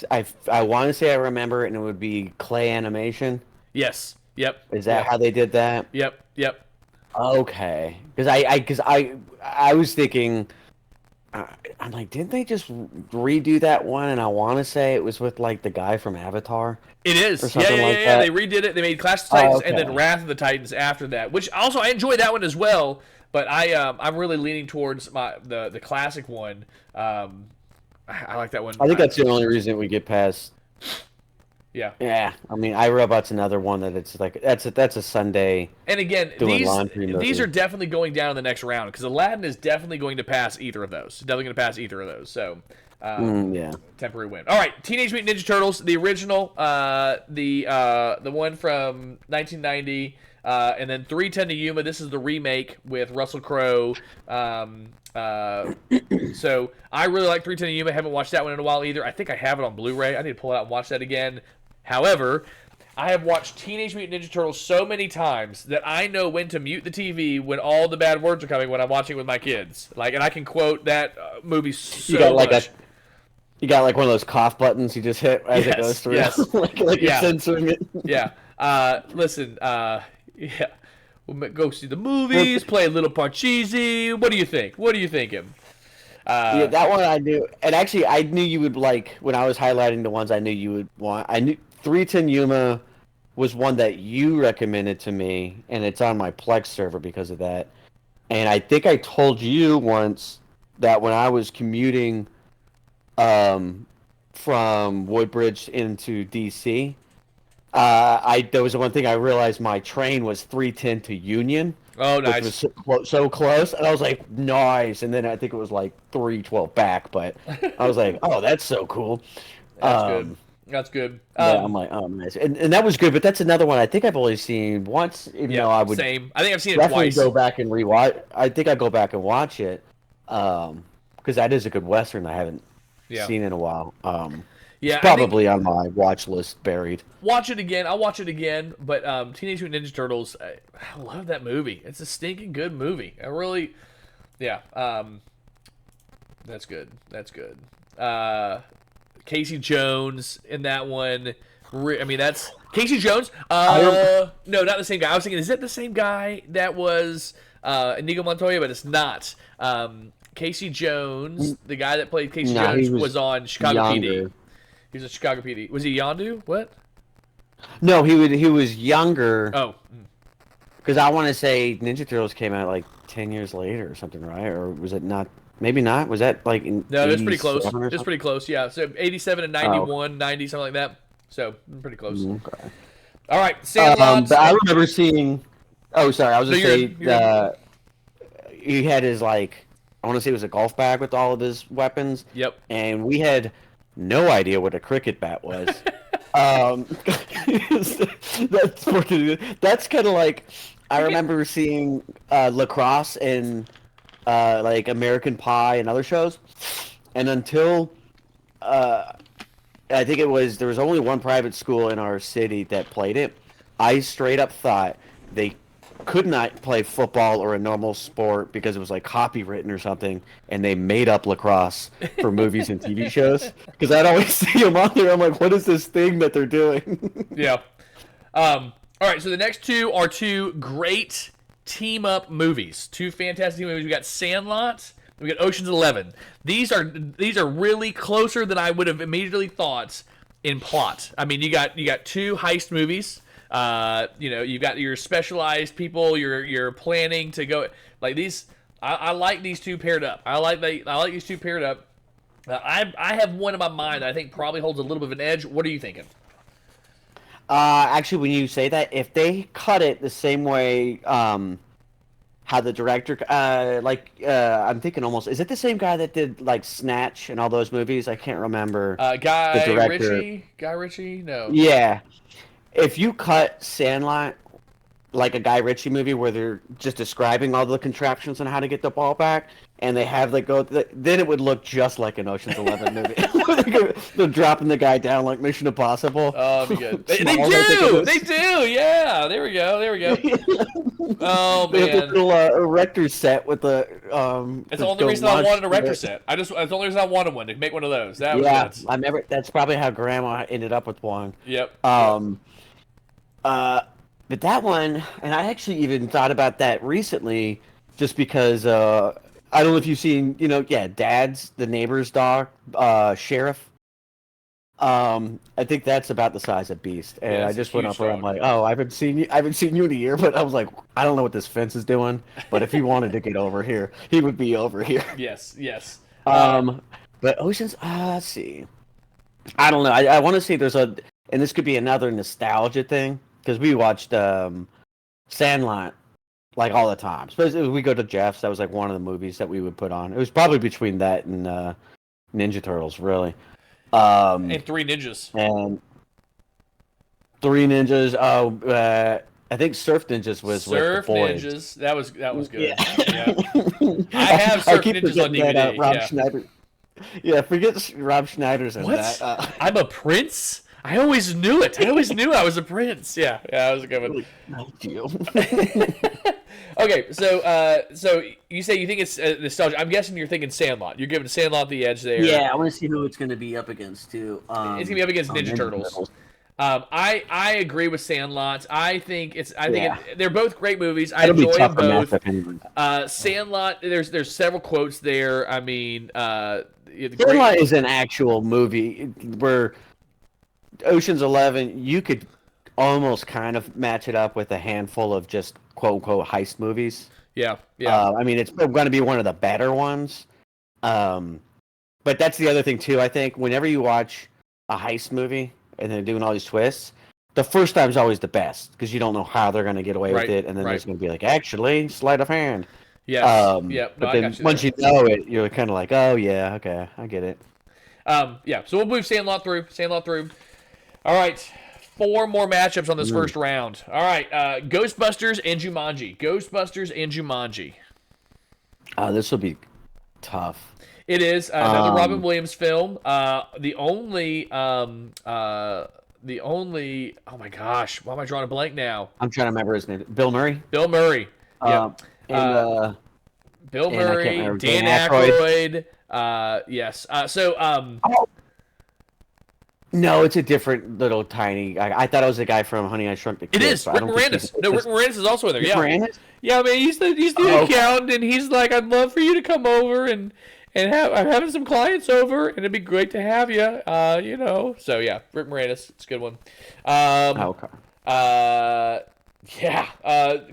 [SPEAKER 3] I want to say I remember it, and it would be clay animation.
[SPEAKER 2] Yes. Yep.
[SPEAKER 3] Is that how they did that?
[SPEAKER 2] Yep.
[SPEAKER 3] Okay. Because I was thinking... I'm like, didn't they just redo that one? And I want to say it was with, like, the guy from Avatar.
[SPEAKER 2] It is.
[SPEAKER 3] Or something
[SPEAKER 2] Yeah.
[SPEAKER 3] that.
[SPEAKER 2] They redid it. They made Clash of the Titans
[SPEAKER 3] okay.
[SPEAKER 2] and then Wrath of the Titans after that, which also I enjoy that one as well. But I'm really leaning towards the classic one. I like that one.
[SPEAKER 3] I think that's the only reason we get past.
[SPEAKER 2] Yeah.
[SPEAKER 3] Yeah. I mean, iRobot's another one that it's like that's a Sunday.
[SPEAKER 2] And again,
[SPEAKER 3] these
[SPEAKER 2] these are definitely going down in the next round because Aladdin is definitely going to pass either of those. Definitely going to pass either of those. So,
[SPEAKER 3] yeah.
[SPEAKER 2] Temporary win. All right, Teenage Mutant Ninja Turtles, the original, the one from 1990, and then 3:10 to Yuma. This is the remake with Russell Crowe. So I really like 3:10 to Yuma. Haven't watched that one in a while either. I think I have it on Blu-ray. I need to pull it out and watch that again. However, I have watched Teenage Mutant Ninja Turtles so many times that I know when to mute the TV when all the bad words are coming when I'm watching with my kids. Like, and I can quote that movie so much.
[SPEAKER 3] You got like one of those cough buttons you just hit as it goes through.
[SPEAKER 2] Yes.
[SPEAKER 3] like you're censoring it.
[SPEAKER 2] Yeah. Listen. Yeah. We'll go see the movies. Play a little Parcheesi. What do you think? What are you thinking?
[SPEAKER 3] Yeah, that one I knew, and actually I knew you would like when I was highlighting the ones I knew you would want. I knew 3:10 Yuma was one that you recommended to me, and it's on my Plex server because of that. And I think I told you once that when I was commuting from Woodbridge into DC, there was the one thing I realized my train was 3:10 to Union.
[SPEAKER 2] Oh, nice.
[SPEAKER 3] Which was so close, and I was like, nice. And then I think it was like 3:12 back, but I was like, oh, that's so cool.
[SPEAKER 2] That's good. That's good.
[SPEAKER 3] Yeah, I'm like, oh, nice. And that was good, but that's another one I think I've only seen once, even though I would
[SPEAKER 2] same. I think I've seen it
[SPEAKER 3] definitely
[SPEAKER 2] twice.
[SPEAKER 3] go back and rewatch. I think I'd go back and watch it because that is a good Western I haven't seen in a while.
[SPEAKER 2] Yeah,
[SPEAKER 3] it's probably on my watch list buried.
[SPEAKER 2] Watch it again. I'll watch it again. But Teenage Mutant Ninja Turtles, I love that movie. It's a stinking good movie. I really, that's good. That's good. Casey Jones in that one. I mean, that's Casey Jones. No, not the same guy. I was thinking, is that the same guy that was Inigo Montoya? But it's not. Casey Jones, the guy that played Casey Jones, was on Chicago PD. He was a Chicago PD. Was he Yondu? What?
[SPEAKER 3] No, he was younger.
[SPEAKER 2] Oh.
[SPEAKER 3] Because I want to say Ninja Turtles came out like 10 years later or something, right? Or was it not? Maybe not. Was that like in
[SPEAKER 2] No, it's pretty close. It's pretty close, yeah. So 87 and 91, 90, something like that. So pretty close.
[SPEAKER 3] Okay.
[SPEAKER 2] All right, Sandlot.
[SPEAKER 3] But I remember seeing... Oh, sorry. I was going to say he had his, like... I want to say it was a golf bag with all of his weapons.
[SPEAKER 2] Yep.
[SPEAKER 3] And we had no idea what a cricket bat was. That's kind of like... I remember seeing lacrosse in... like American Pie and other shows, and until I think there was only one private school in our city that played it. I straight up thought they could not play football or a normal sport because it was like copywritten or something, and they made up lacrosse for movies and TV shows. Because I'd always see them on there. I'm like, what is this thing that they're doing?
[SPEAKER 2] Yeah. All right. So the next two are two great team up movies. Two fantastic movies. We got Sandlot. We got Ocean's 11. These are really closer than I would have immediately thought in plot. I mean, you got two heist movies. You've got your specialized people. You're planning to go like these. I like these two paired up. I like these two paired up. I have one in my mind that I think probably holds a little bit of an edge. What are you thinking?
[SPEAKER 3] Actually, when you say that, if they cut it the same way, how the director, I'm thinking almost, is it the same guy that did like Snatch and all those movies? I can't remember.
[SPEAKER 2] Guy
[SPEAKER 3] the director.
[SPEAKER 2] Ritchie? Guy Ritchie? No.
[SPEAKER 3] Yeah. If you cut Sandlot like a Guy Ritchie movie where they're just describing all the contraptions and how to get the ball back, and they have then it would look just like an Ocean's 11 movie. They're dropping the guy down like Mission Impossible.
[SPEAKER 2] Oh, that'd be good. They do! They do! Yeah! There we go. Oh, man.
[SPEAKER 3] They have this little erector set with the...
[SPEAKER 2] It's the only reason I wanted a erector set. That's the only reason I wanted one, to make one of those. That was nuts.
[SPEAKER 3] I remember, that's probably how Grandma ended up with one.
[SPEAKER 2] Yep.
[SPEAKER 3] But that one, and I actually even thought about that recently, just because I don't know if you've seen, Dad's the neighbor's dog, Sheriff. I think that's about the size of Beast, and
[SPEAKER 2] Yeah,
[SPEAKER 3] I
[SPEAKER 2] it's a
[SPEAKER 3] just went
[SPEAKER 2] huge
[SPEAKER 3] up there. I'm
[SPEAKER 2] dog.
[SPEAKER 3] like, oh, I haven't seen you in a year, but I was like, I don't know what this fence is doing, but if he wanted to get over here, he would be over here.
[SPEAKER 2] Yes.
[SPEAKER 3] But Ocean's, let's see. I don't know. I want to say and this could be another nostalgia thing, because we watched Sandlot like all the time. Especially we go to Jeff's. That was like one of the movies that we would put on. It was probably between that and Ninja Turtles, really.
[SPEAKER 2] And Three Ninjas.
[SPEAKER 3] And Three Ninjas. I think Surf Ninjas was
[SPEAKER 2] Surf
[SPEAKER 3] with the boys.
[SPEAKER 2] Ninjas. That was good.
[SPEAKER 3] Yeah.
[SPEAKER 2] I have Surf
[SPEAKER 3] keep
[SPEAKER 2] Ninjas on
[SPEAKER 3] forgetting
[SPEAKER 2] DVD.
[SPEAKER 3] Rob Schneider. Yeah, forget Rob Schneider's in
[SPEAKER 2] What?
[SPEAKER 3] that.
[SPEAKER 2] I'm a prince? I always knew it. I always knew I was a prince. Yeah, that was a good one.
[SPEAKER 3] Thank you.
[SPEAKER 2] Okay, so you say you think it's nostalgia. I'm guessing you're thinking Sandlot. You're giving Sandlot the edge there.
[SPEAKER 3] Yeah, I want to see who it's going to be up against too.
[SPEAKER 2] It's gonna be up against Ninja Turtles. I agree with Sandlot. I think they're both great movies. I enjoy them both. Sandlot, there's several quotes there. I mean,
[SPEAKER 3] Sandlot is an actual movie where Ocean's 11, you could almost kind of match it up with a handful of just quote unquote heist movies.
[SPEAKER 2] Yeah.
[SPEAKER 3] I mean, it's going to be one of the better ones. But that's the other thing too. I think whenever you watch a heist movie and they're doing all these twists, the first time's always the best because you don't know how they're going to get away with it, and then there's going to be like, actually, sleight of hand.
[SPEAKER 2] Yeah.
[SPEAKER 3] But then once you know it, you're kind of like, oh yeah, okay, I get it.
[SPEAKER 2] Yeah. So we'll move Sandlot through. All right. 4 more matchups on this first round. All right. Ghostbusters and Jumanji.
[SPEAKER 3] This will be tough.
[SPEAKER 2] It is another Robin Williams film. The only. Oh my gosh! Why am I drawing a blank now?
[SPEAKER 3] I'm trying to remember his name. Bill Murray.
[SPEAKER 2] Bill Murray. Yeah. Bill Murray. Dan Aykroyd. Yes.
[SPEAKER 3] No, it's a different little tiny. I thought it was the guy from Honey I Shrunk the Kids.
[SPEAKER 2] It is Rick Moranis. No, Rick Moranis is also in there.
[SPEAKER 3] Rick Moranis?
[SPEAKER 2] Yeah, I mean he's the accountant, and he's like, I'd love for you to come over and I'm having some clients over, and it'd be great to have you. So yeah, Rick Moranis, it's a good one.
[SPEAKER 3] Okay.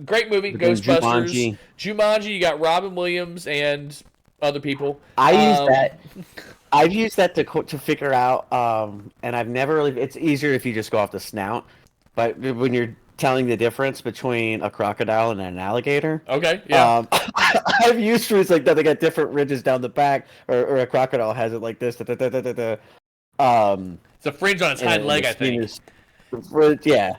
[SPEAKER 2] Great movie,
[SPEAKER 3] But
[SPEAKER 2] Ghostbusters. Jumanji, you got Robin Williams and other people.
[SPEAKER 3] I've used that to figure out, and I've never really. It's easier if you just go off the snout, but when you're telling the difference between a crocodile and an alligator.
[SPEAKER 2] Okay. Yeah.
[SPEAKER 3] I've used words like that. They got different ridges down the back, or a crocodile has it like this.
[SPEAKER 2] It's a fringe on its hind leg, I think.
[SPEAKER 3] Yeah.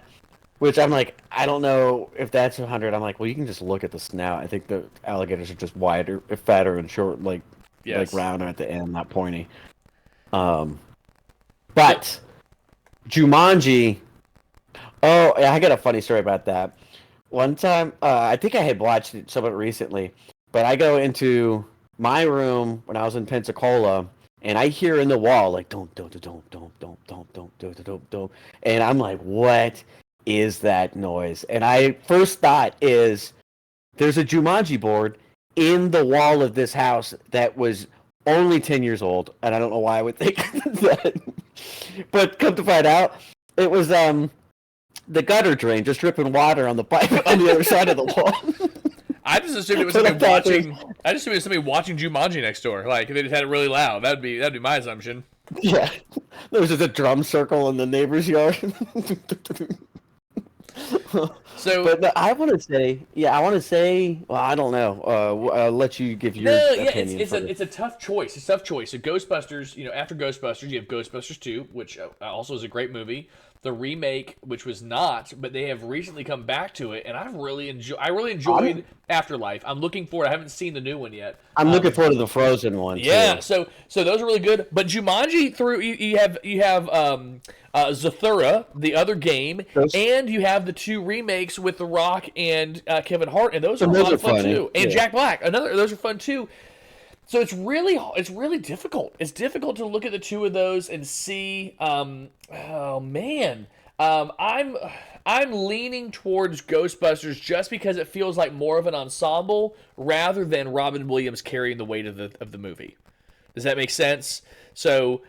[SPEAKER 3] Which I'm like, I don't know if that's 100. I'm like, well, you can just look at the snout. I think the alligators are just wider, fatter, and short, like rounder at the end, not pointy. But Jumanji. Oh, yeah, I got a funny story about that. One time, I think I had watched it somewhat recently, but I go into my room when I was in Pensacola, and I hear in the wall like don't, and I'm like, what is that noise? And I first thought is there's a Jumanji board in the wall of this house that was only 10 years old, and I don't know why I would think that. But come to find out, it was the gutter drain just dripping water on the pipe on the other side of the wall.
[SPEAKER 2] I just assumed it was somebody watching. I just assumed it was somebody watching Jumanji next door. Like they just had it really loud. That'd be my assumption.
[SPEAKER 3] Yeah, there was just a drum circle in the neighbor's yard.
[SPEAKER 2] So,
[SPEAKER 3] but no, I want to say, well, I don't know. I'll let you give your opinion.
[SPEAKER 2] It's a tough choice. It's a tough choice. So Ghostbusters, after Ghostbusters, you have Ghostbusters 2, which also is a great movie. The remake, which was not, but they have recently come back to it, and I really enjoyed Afterlife. I'm looking forward. I haven't seen the new one yet.
[SPEAKER 3] I'm looking forward to the Frozen one.
[SPEAKER 2] Yeah,
[SPEAKER 3] too.
[SPEAKER 2] so those are really good. But Jumanji you have Zathura, the other game, and you have the 2 remakes with The Rock and Kevin Hart, and those are a lot of fun too. And Jack Black, those are fun too. So it's really difficult. It's difficult to look at the 2 of those and see. Oh man, I'm leaning towards Ghostbusters just because it feels like more of an ensemble rather than Robin Williams carrying the weight of the movie. Does that make sense? So.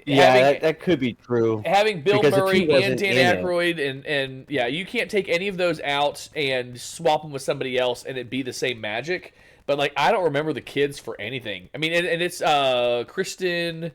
[SPEAKER 3] Yeah, that could be true.
[SPEAKER 2] Having Bill Murray and Dan Aykroyd and you can't take any of those out and swap them with somebody else and it be the same magic. But like, I don't remember the kids for anything. I mean, and it's Kristen.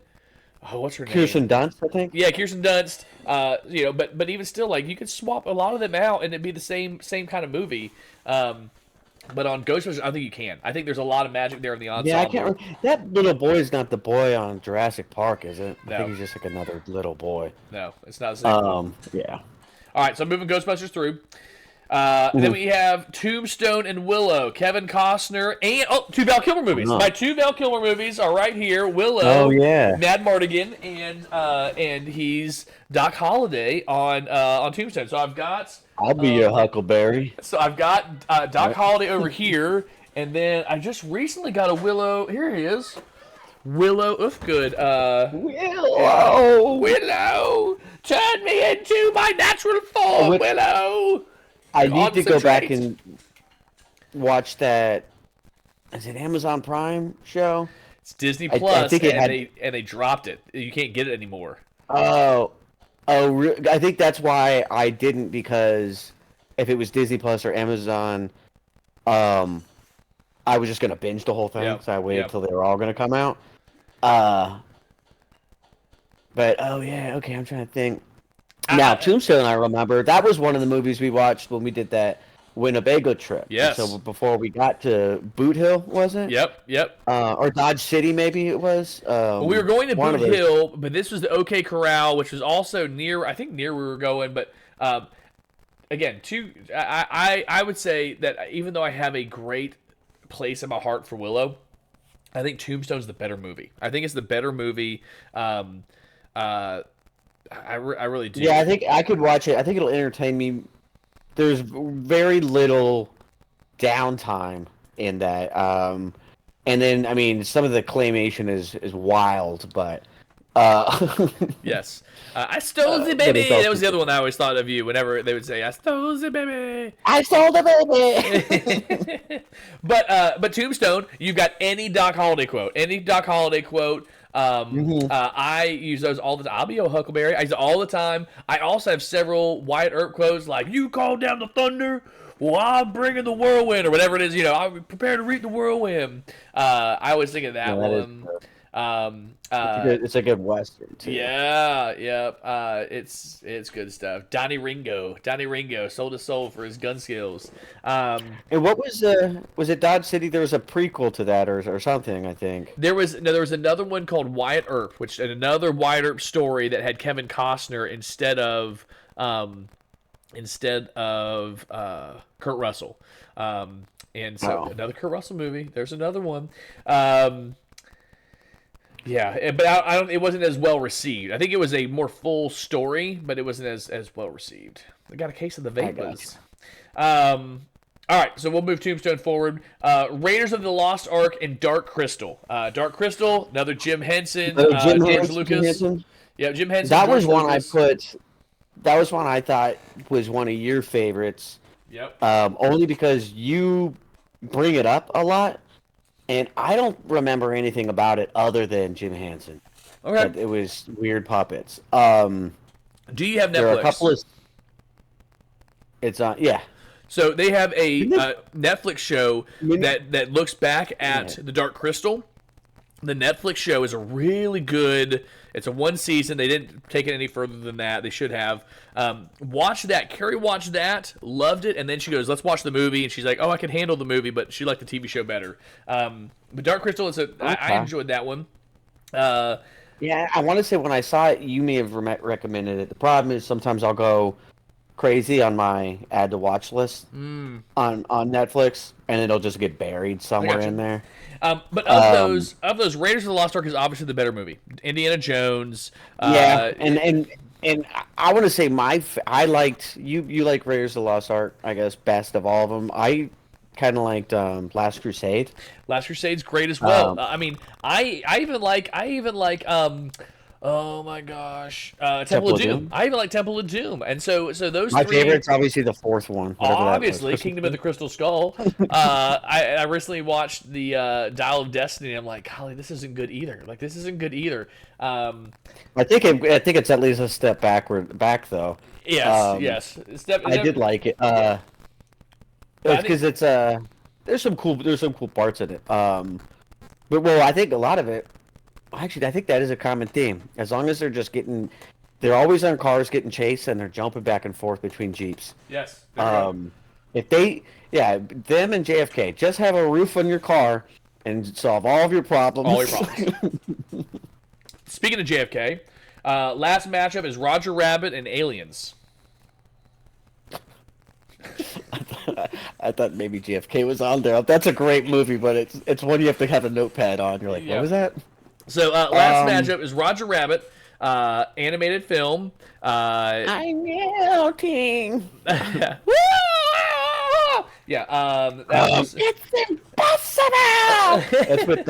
[SPEAKER 2] Oh, what's her name?
[SPEAKER 3] Kirsten Dunst, I think.
[SPEAKER 2] Yeah, Kirsten Dunst. But even still, like, you could swap a lot of them out and it'd be the same kind of movie. But on Ghostbusters, I think you can. I think there's a lot of magic there in the ensemble.
[SPEAKER 3] Yeah, I can't. That little boy is not the boy on Jurassic Park, is it?
[SPEAKER 2] No.
[SPEAKER 3] I think he's just like another little boy.
[SPEAKER 2] No, it's not the same.
[SPEAKER 3] Yeah.
[SPEAKER 2] All right, so I'm moving Ghostbusters through. Then we have Tombstone and Willow, Kevin Costner, and 2 Val Kilmer movies. My 2 Val Kilmer movies are right here. Willow,
[SPEAKER 3] oh yeah,
[SPEAKER 2] Mad Mardigan, and he's Doc Holliday on Tombstone. So I've got.
[SPEAKER 3] I'll be your Huckleberry.
[SPEAKER 2] So I've got Doc Holliday over here, and then I just recently got a Willow. Here he is. Willow Ufgood. Willow, turn me into my natural form, Willow.
[SPEAKER 3] I need to go back and watch that. Is it Amazon Prime show?
[SPEAKER 2] It's Disney Plus,
[SPEAKER 3] I think
[SPEAKER 2] they dropped it. You can't get it anymore.
[SPEAKER 3] I think that's why I didn't, because if it was Disney Plus or Amazon, I was just gonna binge the whole thing. So I waited till they were all gonna come out. But okay, I'm trying to think. Now, Tombstone, I remember, that was one of the movies we watched when we did that Winnebago trip.
[SPEAKER 2] Yes.
[SPEAKER 3] So before we got to Boot Hill, was it?
[SPEAKER 2] Yep.
[SPEAKER 3] Or Dodge City, maybe it was.
[SPEAKER 2] Well, we were going to Boot Hill, but this was the OK Corral, which was also near where we were going. But again, I would say that even though I have a great place in my heart for Willow, I think Tombstone's the better movie. I think it's the better movie. I really do.
[SPEAKER 3] Yeah, I think I could watch it. I think it'll entertain me. There's very little downtime in that. And then, I mean, some of the claymation is wild, but...
[SPEAKER 2] Yes. I stole the baby! That was the other one I always thought of you whenever they would say, I stole the baby!
[SPEAKER 3] I stole the baby!
[SPEAKER 2] But Tombstone, you've got any Doc Holliday quote. I use those all the time. I'll be a Huckleberry. I use it all the time. I also have several Wyatt Earp quotes like, you called down the thunder? Well, I'm bringing the whirlwind, or whatever it is. I'm prepared to read the whirlwind. I always think of that one.
[SPEAKER 3] It's a good Western, too.
[SPEAKER 2] Yeah. It's good stuff. Donnie Ringo, sold his soul for his gun skills.
[SPEAKER 3] And what was it Dodge City? There was a prequel to that or something, I think.
[SPEAKER 2] There was another one called Wyatt Earp, which another Wyatt Earp story that had Kevin Costner instead of Kurt Russell. And so another Kurt Russell movie. There's another one. Yeah, but I don't. It wasn't as well received. I think it was a more full story, but it wasn't as well received. They got a case of the Vegas. All right, so we'll move Tombstone forward. Raiders of the Lost Ark and Dark Crystal. Dark Crystal, another Jim Henson, George Lucas. Yeah, Jim Henson.
[SPEAKER 3] That was one I put. That was one I thought was one of your favorites.
[SPEAKER 2] Yep.
[SPEAKER 3] Only because you bring it up a lot. And I don't remember anything about it other than Jim Henson.
[SPEAKER 2] Okay.
[SPEAKER 3] But it was weird puppets.
[SPEAKER 2] Do you have Netflix?
[SPEAKER 3] There are a couple of... It's on... Yeah.
[SPEAKER 2] So they have a Netflix show that looks back at the Dark Crystal. The Netflix show is a really good. It's a one season. They didn't take it any further than that. They should have. Watch that. Carrie watched that, loved it, and then she goes, "Let's watch the movie." And she's like, "Oh, I can handle the movie, but she liked the TV show better." But Dark Crystal is I enjoyed that one.
[SPEAKER 3] Yeah, I want to say when I saw it, you may have recommended it. The problem is sometimes I'll go crazy on my add to watch list on Netflix, and it'll just get buried somewhere in there.
[SPEAKER 2] But of those, Raiders of the Lost Ark is obviously the better movie. Indiana Jones.
[SPEAKER 3] And I want to say I liked you like Raiders of the Lost Ark, I guess, best of all of them. I kind of liked Last Crusade.
[SPEAKER 2] Last Crusade's great as well. I mean, I even like oh my gosh, Temple of Doom. I even like Temple of Doom, and so those. My
[SPEAKER 3] favorite's obviously the fourth one.
[SPEAKER 2] Obviously, Kingdom of the Crystal Skull. I recently watched the Dial of Destiny. And I'm like, golly, this isn't good either. Like, this isn't good either.
[SPEAKER 3] I think it's at least a step back though.
[SPEAKER 2] Yes.
[SPEAKER 3] I did like it. Because it's there's some cool parts in it. But I think a lot of it. Actually, I think that is a common theme. As long as they're always on cars getting chased and they're jumping back and forth between Jeeps.
[SPEAKER 2] Yes.
[SPEAKER 3] If them and JFK, just have a roof on your car and solve all of your problems.
[SPEAKER 2] All your problems. Speaking of JFK, last matchup is Roger Rabbit and Aliens.
[SPEAKER 3] I thought maybe JFK was on there. That's a great movie, but it's one you have to have a notepad on. You're like, what was that?
[SPEAKER 2] So last matchup is Roger Rabbit, animated film.
[SPEAKER 3] I'm melting. It's impossible. That's with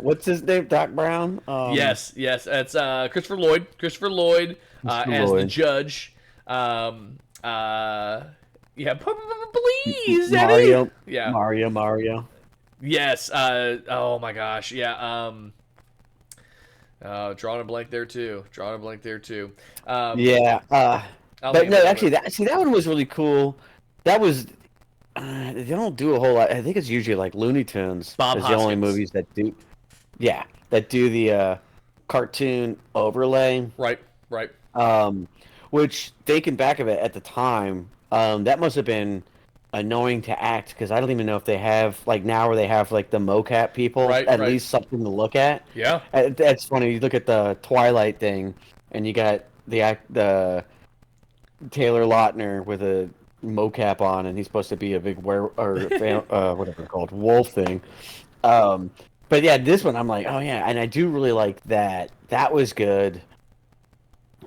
[SPEAKER 3] what's his name, Doc Brown.
[SPEAKER 2] Yes, it's Christopher Lloyd. Christopher Lloyd as the judge. Please,
[SPEAKER 3] Mario.
[SPEAKER 2] Eddie. Yeah,
[SPEAKER 3] Mario.
[SPEAKER 2] Yes. Oh my gosh. Yeah. Drawing a blank there too.
[SPEAKER 3] But no, actually, that one was really cool. That was. They don't do a whole lot. I think it's usually like Looney Tunes.
[SPEAKER 2] Bob
[SPEAKER 3] is
[SPEAKER 2] Hoskins.
[SPEAKER 3] The only movies that do. Yeah, that do the cartoon overlay.
[SPEAKER 2] Right.
[SPEAKER 3] Which thinking back of it at the time, that must have been annoying to act because I don't even know if they have like now where they have like the mocap people at least something to look at.
[SPEAKER 2] Yeah,
[SPEAKER 3] that's funny. You look at the Twilight thing, and you got the Taylor Lautner with a mocap on, and he's supposed to be a big whatever it's called, wolf thing. But yeah, this one I'm like, oh yeah, and I do really like that. That was good.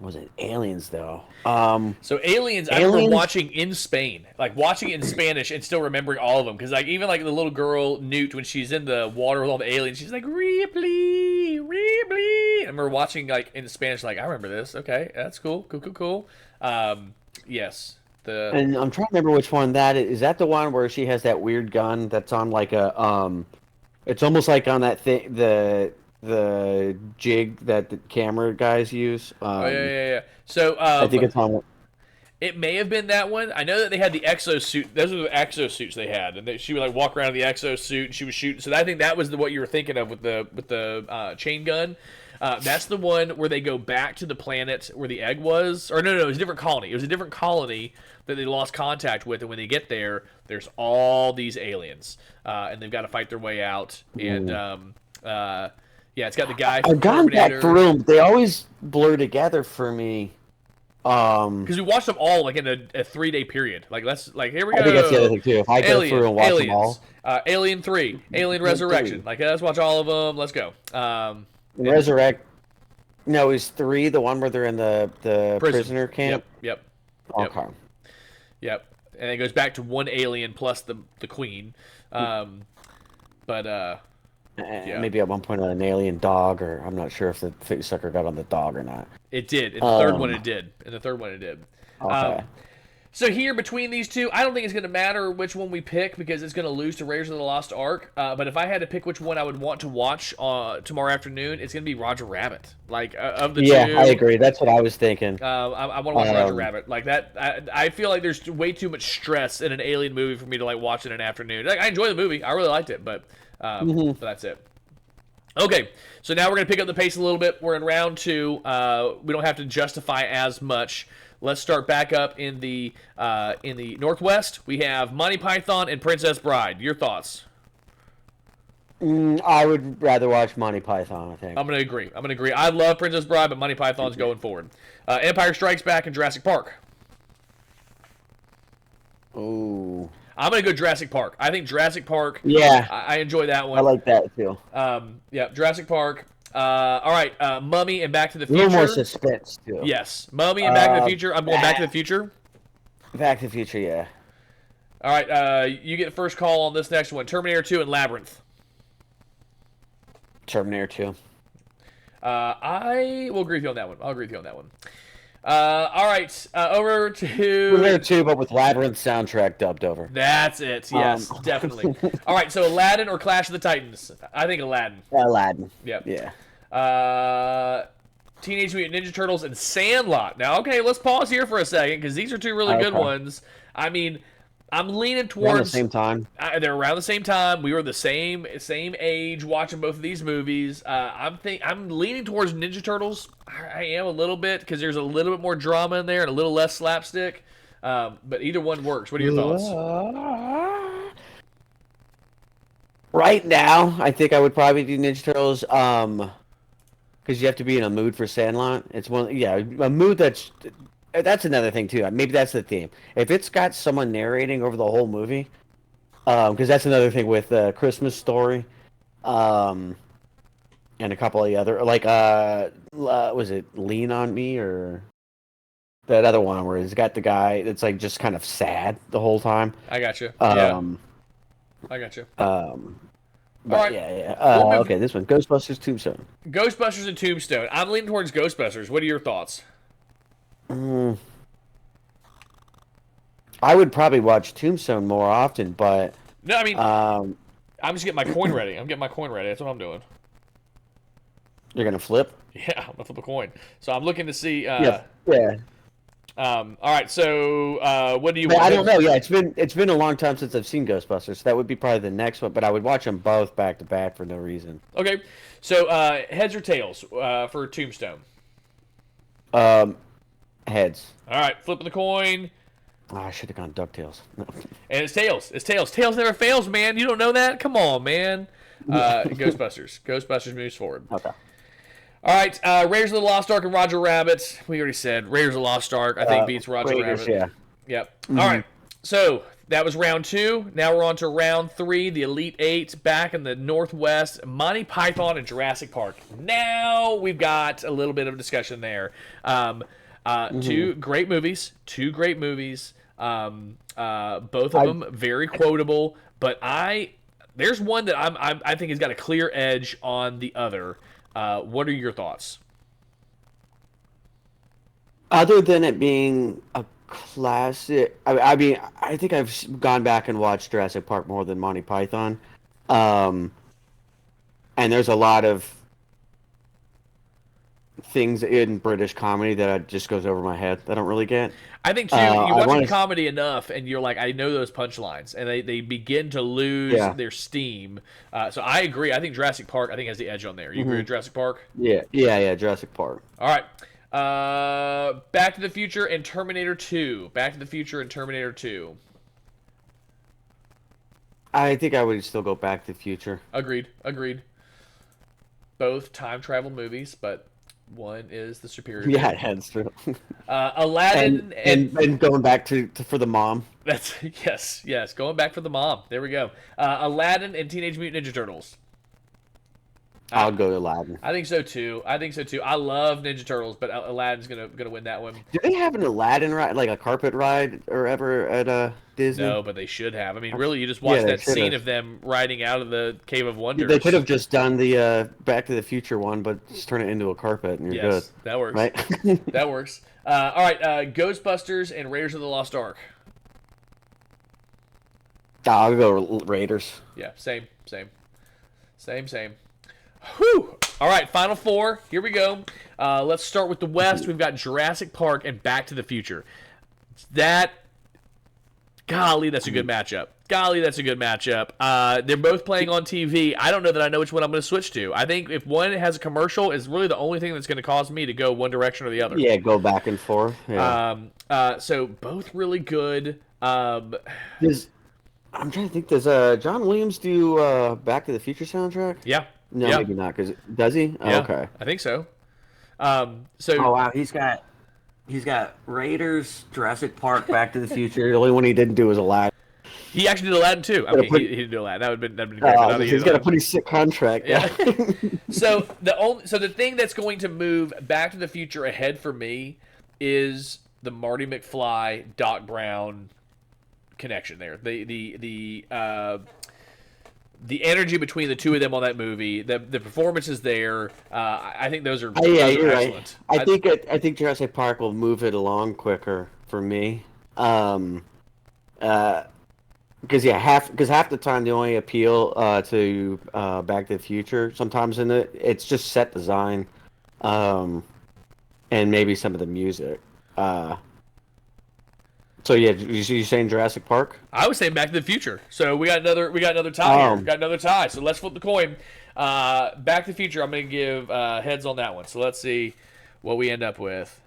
[SPEAKER 3] Was it Aliens though?
[SPEAKER 2] So Aliens, I remember watching in Spain, like watching it in Spanish and still remembering all of them because like even like the little girl Newt when she's in the water with all the aliens, she's like Ripley. I remember watching like in Spanish, like I remember this. Okay, that's cool. Yes.
[SPEAKER 3] And I'm trying to remember which one that is. Is that the one where she has that weird gun that's on like a It's almost like on that thing the jig that the camera guys use.
[SPEAKER 2] Yeah. So
[SPEAKER 3] I think it's on.
[SPEAKER 2] It may have been that one. I know that they had the exosuit. Those were the exosuits they had, and she would like walk around in the exosuit and she was shooting. So I think that was what you were thinking of with the chain gun. That's the one where they go back to the planet where the egg was. Or no, it was a different colony. It was a different colony that they lost contact with, and when they get there, there's all these aliens, and they've got to fight their way out. And it's got the guy from
[SPEAKER 3] I've gone back through them. They always blur together for me.
[SPEAKER 2] Because we watched them all like in a 3-day period. Like let's like here we go.
[SPEAKER 3] I think that's the other thing too. If I go through and watch them all,
[SPEAKER 2] Alien 3, Alien Resurrection. 3. Like let's watch all of them. Let's go.
[SPEAKER 3] Resurrect. No, is 3 the one where they're in the prisoner camp?
[SPEAKER 2] Yep.
[SPEAKER 3] Okay.
[SPEAKER 2] Yep. And it goes back to one alien plus the queen.
[SPEAKER 3] Maybe at one point on an alien dog, or I'm not sure if the sucker got on the dog or not.
[SPEAKER 2] It did. In the third one, it did.
[SPEAKER 3] Okay.
[SPEAKER 2] So here, between these two, I don't think it's going to matter which one we pick because it's going to lose to Raiders of the Lost Ark. But if I had to pick which one I would want to watch tomorrow afternoon, it's going to be Roger Rabbit. Like, of the two...
[SPEAKER 3] Yeah, I agree. That's what I was thinking.
[SPEAKER 2] I want to watch Roger Rabbit. Like, that... I feel like there's way too much stress in an alien movie for me to, like, watch in an afternoon. Like, I enjoy the movie. I really liked it, but that's it. Okay, so now we're going to pick up the pace a little bit. We're in round 2. We don't have to justify as much. Let's start back up in the Northwest. We have Monty Python and Princess Bride. Your thoughts?
[SPEAKER 3] I would rather watch Monty Python, I think.
[SPEAKER 2] I'm going to agree. I love Princess Bride, but Monty Python's going forward. Empire Strikes Back and Jurassic Park.
[SPEAKER 3] Ooh.
[SPEAKER 2] I'm going to go Jurassic Park. I think Jurassic Park,
[SPEAKER 3] Yeah.
[SPEAKER 2] I enjoy that one.
[SPEAKER 3] I like that, too.
[SPEAKER 2] Yeah, Jurassic Park. All right, Mummy and Back to the Future.
[SPEAKER 3] A little more suspense, too.
[SPEAKER 2] Yes, Mummy and Back to the Future. I'm going Back to the Future.
[SPEAKER 3] Back to the Future, yeah.
[SPEAKER 2] All right, you get the first call on this next one. Terminator 2 and Labyrinth.
[SPEAKER 3] Terminator 2.
[SPEAKER 2] I will agree with you on that one. All right, over to...
[SPEAKER 3] Terminator 2, but with Labyrinth soundtrack dubbed over.
[SPEAKER 2] That's it, yes, definitely. All right, so Aladdin or Clash of the Titans? I think Aladdin.
[SPEAKER 3] Aladdin.
[SPEAKER 2] Yep.
[SPEAKER 3] Yeah.
[SPEAKER 2] Teenage Mutant Ninja Turtles and Sandlot. Now, okay, let's pause here for a second, because these are two really good ones. I mean... I'm leaning towards
[SPEAKER 3] around the same time.
[SPEAKER 2] They're around the same time. We were the same age watching both of these movies. I'm leaning towards Ninja Turtles. I am a little bit because there's a little bit more drama in there and a little less slapstick. But either one works. What are your thoughts?
[SPEAKER 3] Right now, I think I would probably do Ninja Turtles. Because you have to be in a mood for Sandlot. It's a mood that's another thing too. Maybe that's the theme. If it's got someone narrating over the whole movie, because that's another thing with Christmas Story, and a couple of the other, like was it Lean on Me or that other one where it's got the guy that's like just kind of sad the whole time.
[SPEAKER 2] I got you.
[SPEAKER 3] I
[SPEAKER 2] got you.
[SPEAKER 3] But
[SPEAKER 2] right.
[SPEAKER 3] yeah. Okay, this one, Ghostbusters, Tombstone.
[SPEAKER 2] Ghostbusters and Tombstone. I'm leaning towards Ghostbusters. What are your thoughts?
[SPEAKER 3] I would probably watch Tombstone more often, but
[SPEAKER 2] no, I mean, I'm just getting my coin ready. That's what I'm doing.
[SPEAKER 3] You're gonna flip?
[SPEAKER 2] Yeah, I'm gonna flip a coin. So I'm looking to see.
[SPEAKER 3] Yeah.
[SPEAKER 2] All right. So, what do you want?
[SPEAKER 3] I don't know. Yeah, it's been a long time since I've seen Ghostbusters. So that would be probably the next one, but I would watch them both back to back for no reason.
[SPEAKER 2] Okay. So, heads or tails for Tombstone?
[SPEAKER 3] Heads.
[SPEAKER 2] All right, flipping the coin.
[SPEAKER 3] Oh, I should have gone DuckTales. No.
[SPEAKER 2] And it's tails. Tails never fails, man. You don't know that? Come on, man. Ghostbusters. Ghostbusters moves forward.
[SPEAKER 3] Okay.
[SPEAKER 2] All right, Raiders of the Lost Ark and Roger Rabbit. We already said Raiders of the Lost Ark, I think, beats Roger
[SPEAKER 3] Raiders,
[SPEAKER 2] Rabbit.
[SPEAKER 3] Yeah.
[SPEAKER 2] Yep. Mm-hmm. All right, so that was round 2. Now we're on to round 3, the Elite 8, back in the Northwest, Monty Python and Jurassic Park. Now we've got a little bit of a discussion there. Two great movies. Both of them very quotable, but there's one that I think has got a clear edge on the other. What are your thoughts?
[SPEAKER 3] Other than it being a classic, I mean, I think I've gone back and watched Jurassic Park more than Monty Python, and there's a lot of things in British comedy that just goes over my head that I don't really get.
[SPEAKER 2] I think too, you watch comedy enough and you're like, I know those punchlines, and they begin to lose their steam. So I agree. I think Jurassic Park has the edge on there. You agree with Jurassic Park?
[SPEAKER 3] Yeah, Jurassic Park.
[SPEAKER 2] All right. Back to the Future and Terminator 2.
[SPEAKER 3] I think I would still go Back to the Future.
[SPEAKER 2] Agreed. Both time travel movies, but one is the superior.
[SPEAKER 3] Yeah, that's true.
[SPEAKER 2] Aladdin
[SPEAKER 3] and going back for the mom.
[SPEAKER 2] That's yes. Going back for the mom. There we go. Aladdin and Teenage Mutant Ninja Turtles.
[SPEAKER 3] I'll go to Aladdin.
[SPEAKER 2] I think so too. I love Ninja Turtles, but Aladdin's gonna win that one.
[SPEAKER 3] Do they have an Aladdin ride, like a carpet ride, or ever at Disney?
[SPEAKER 2] No, but they should have. I mean, really, you just watch that scene of them riding out of the Cave of Wonders.
[SPEAKER 3] They could have just done the Back to the Future one, but just turn it into a carpet, and you're good.
[SPEAKER 2] That works.
[SPEAKER 3] Right?
[SPEAKER 2] That works. All right, Ghostbusters and Raiders of the Lost Ark.
[SPEAKER 3] I'll go Raiders.
[SPEAKER 2] Yeah, same. Whew. All right, final 4. Here we go. Let's start with the West. We've got Jurassic Park and Back to the Future. Golly, that's a good matchup. golly, that's a good matchup. They're both playing on TV. I don't know that I know which one I'm going to switch to. I think if one has a commercial, is really the only thing that's going to cause me to go one direction or the other.
[SPEAKER 3] Yeah, go back and forth. Yeah.
[SPEAKER 2] So both really good.
[SPEAKER 3] I'm trying to think. Does John Williams do Back to the Future soundtrack?
[SPEAKER 2] Yeah.
[SPEAKER 3] No,
[SPEAKER 2] yeah.
[SPEAKER 3] maybe not. Does he?
[SPEAKER 2] Yeah,
[SPEAKER 3] okay.
[SPEAKER 2] I think so.
[SPEAKER 4] Oh wow, he's got Raiders, Jurassic Park, Back to the Future.
[SPEAKER 3] The only one he didn't do was Aladdin.
[SPEAKER 2] He actually did Aladdin too. I mean, he didn't do Aladdin. That'd been great.
[SPEAKER 3] He's got a pretty sick contract.
[SPEAKER 2] Yeah. So the thing that's going to move Back to the Future ahead for me is the Marty McFly, Doc Brown connection there. The energy between the two of them on that movie, the performances there, I think those are
[SPEAKER 3] you're
[SPEAKER 2] excellent.
[SPEAKER 3] Right. I think Jurassic Park will move it along quicker for me. Because half the time the only appeal to Back to the Future sometimes in it's just set design, and maybe some of the music. So yeah, you saying Jurassic Park?
[SPEAKER 2] I was saying Back to the Future. So we got another tie here. Got another tie. So let's flip the coin. Back to the Future. I'm going to give heads on that one. So let's see what we end up with.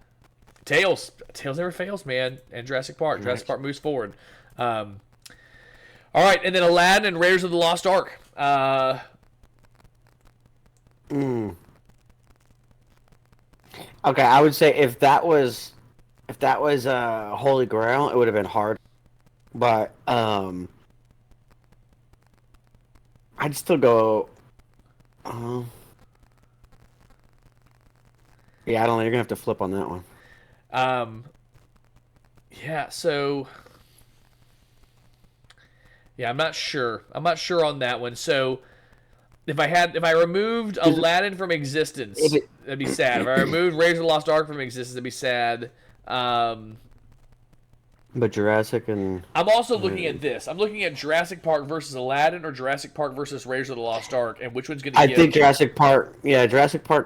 [SPEAKER 2] Tails never fails, man. And Jurassic Park. Jurassic Park moves forward. All right, and then Aladdin and Raiders of the Lost Ark.
[SPEAKER 3] Okay, I would say if that was Holy Grail, it would have been hard. But I'd still go. Yeah, I don't know. You're gonna have to flip on that one.
[SPEAKER 2] Yeah. So. Yeah, I'm not sure. I'm not sure on that one. So, if I removed Aladdin from existence, that'd be sad. If I removed Raiders of the Lost Ark from existence, that'd be sad.
[SPEAKER 3] But Jurassic and
[SPEAKER 2] I'm also looking at this. I'm looking at Jurassic Park versus Aladdin or Jurassic Park versus Raiders of the Lost Ark, and which one's going to
[SPEAKER 3] I think Jurassic Park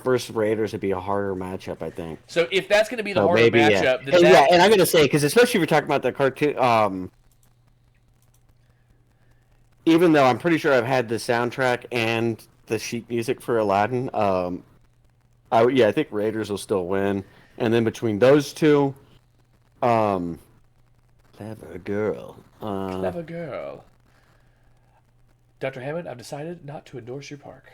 [SPEAKER 3] versus Raiders would be a harder matchup, I think.
[SPEAKER 2] So if that's going to be the harder matchup, then
[SPEAKER 3] and I'm going to say, because especially if you're talking about the cartoon, even though I'm pretty sure I've had the soundtrack and the sheet music for Aladdin, I think Raiders will still win. And then between those two, Clever Girl.
[SPEAKER 2] Clever Girl. Dr. Hammond, I've decided not to endorse your park.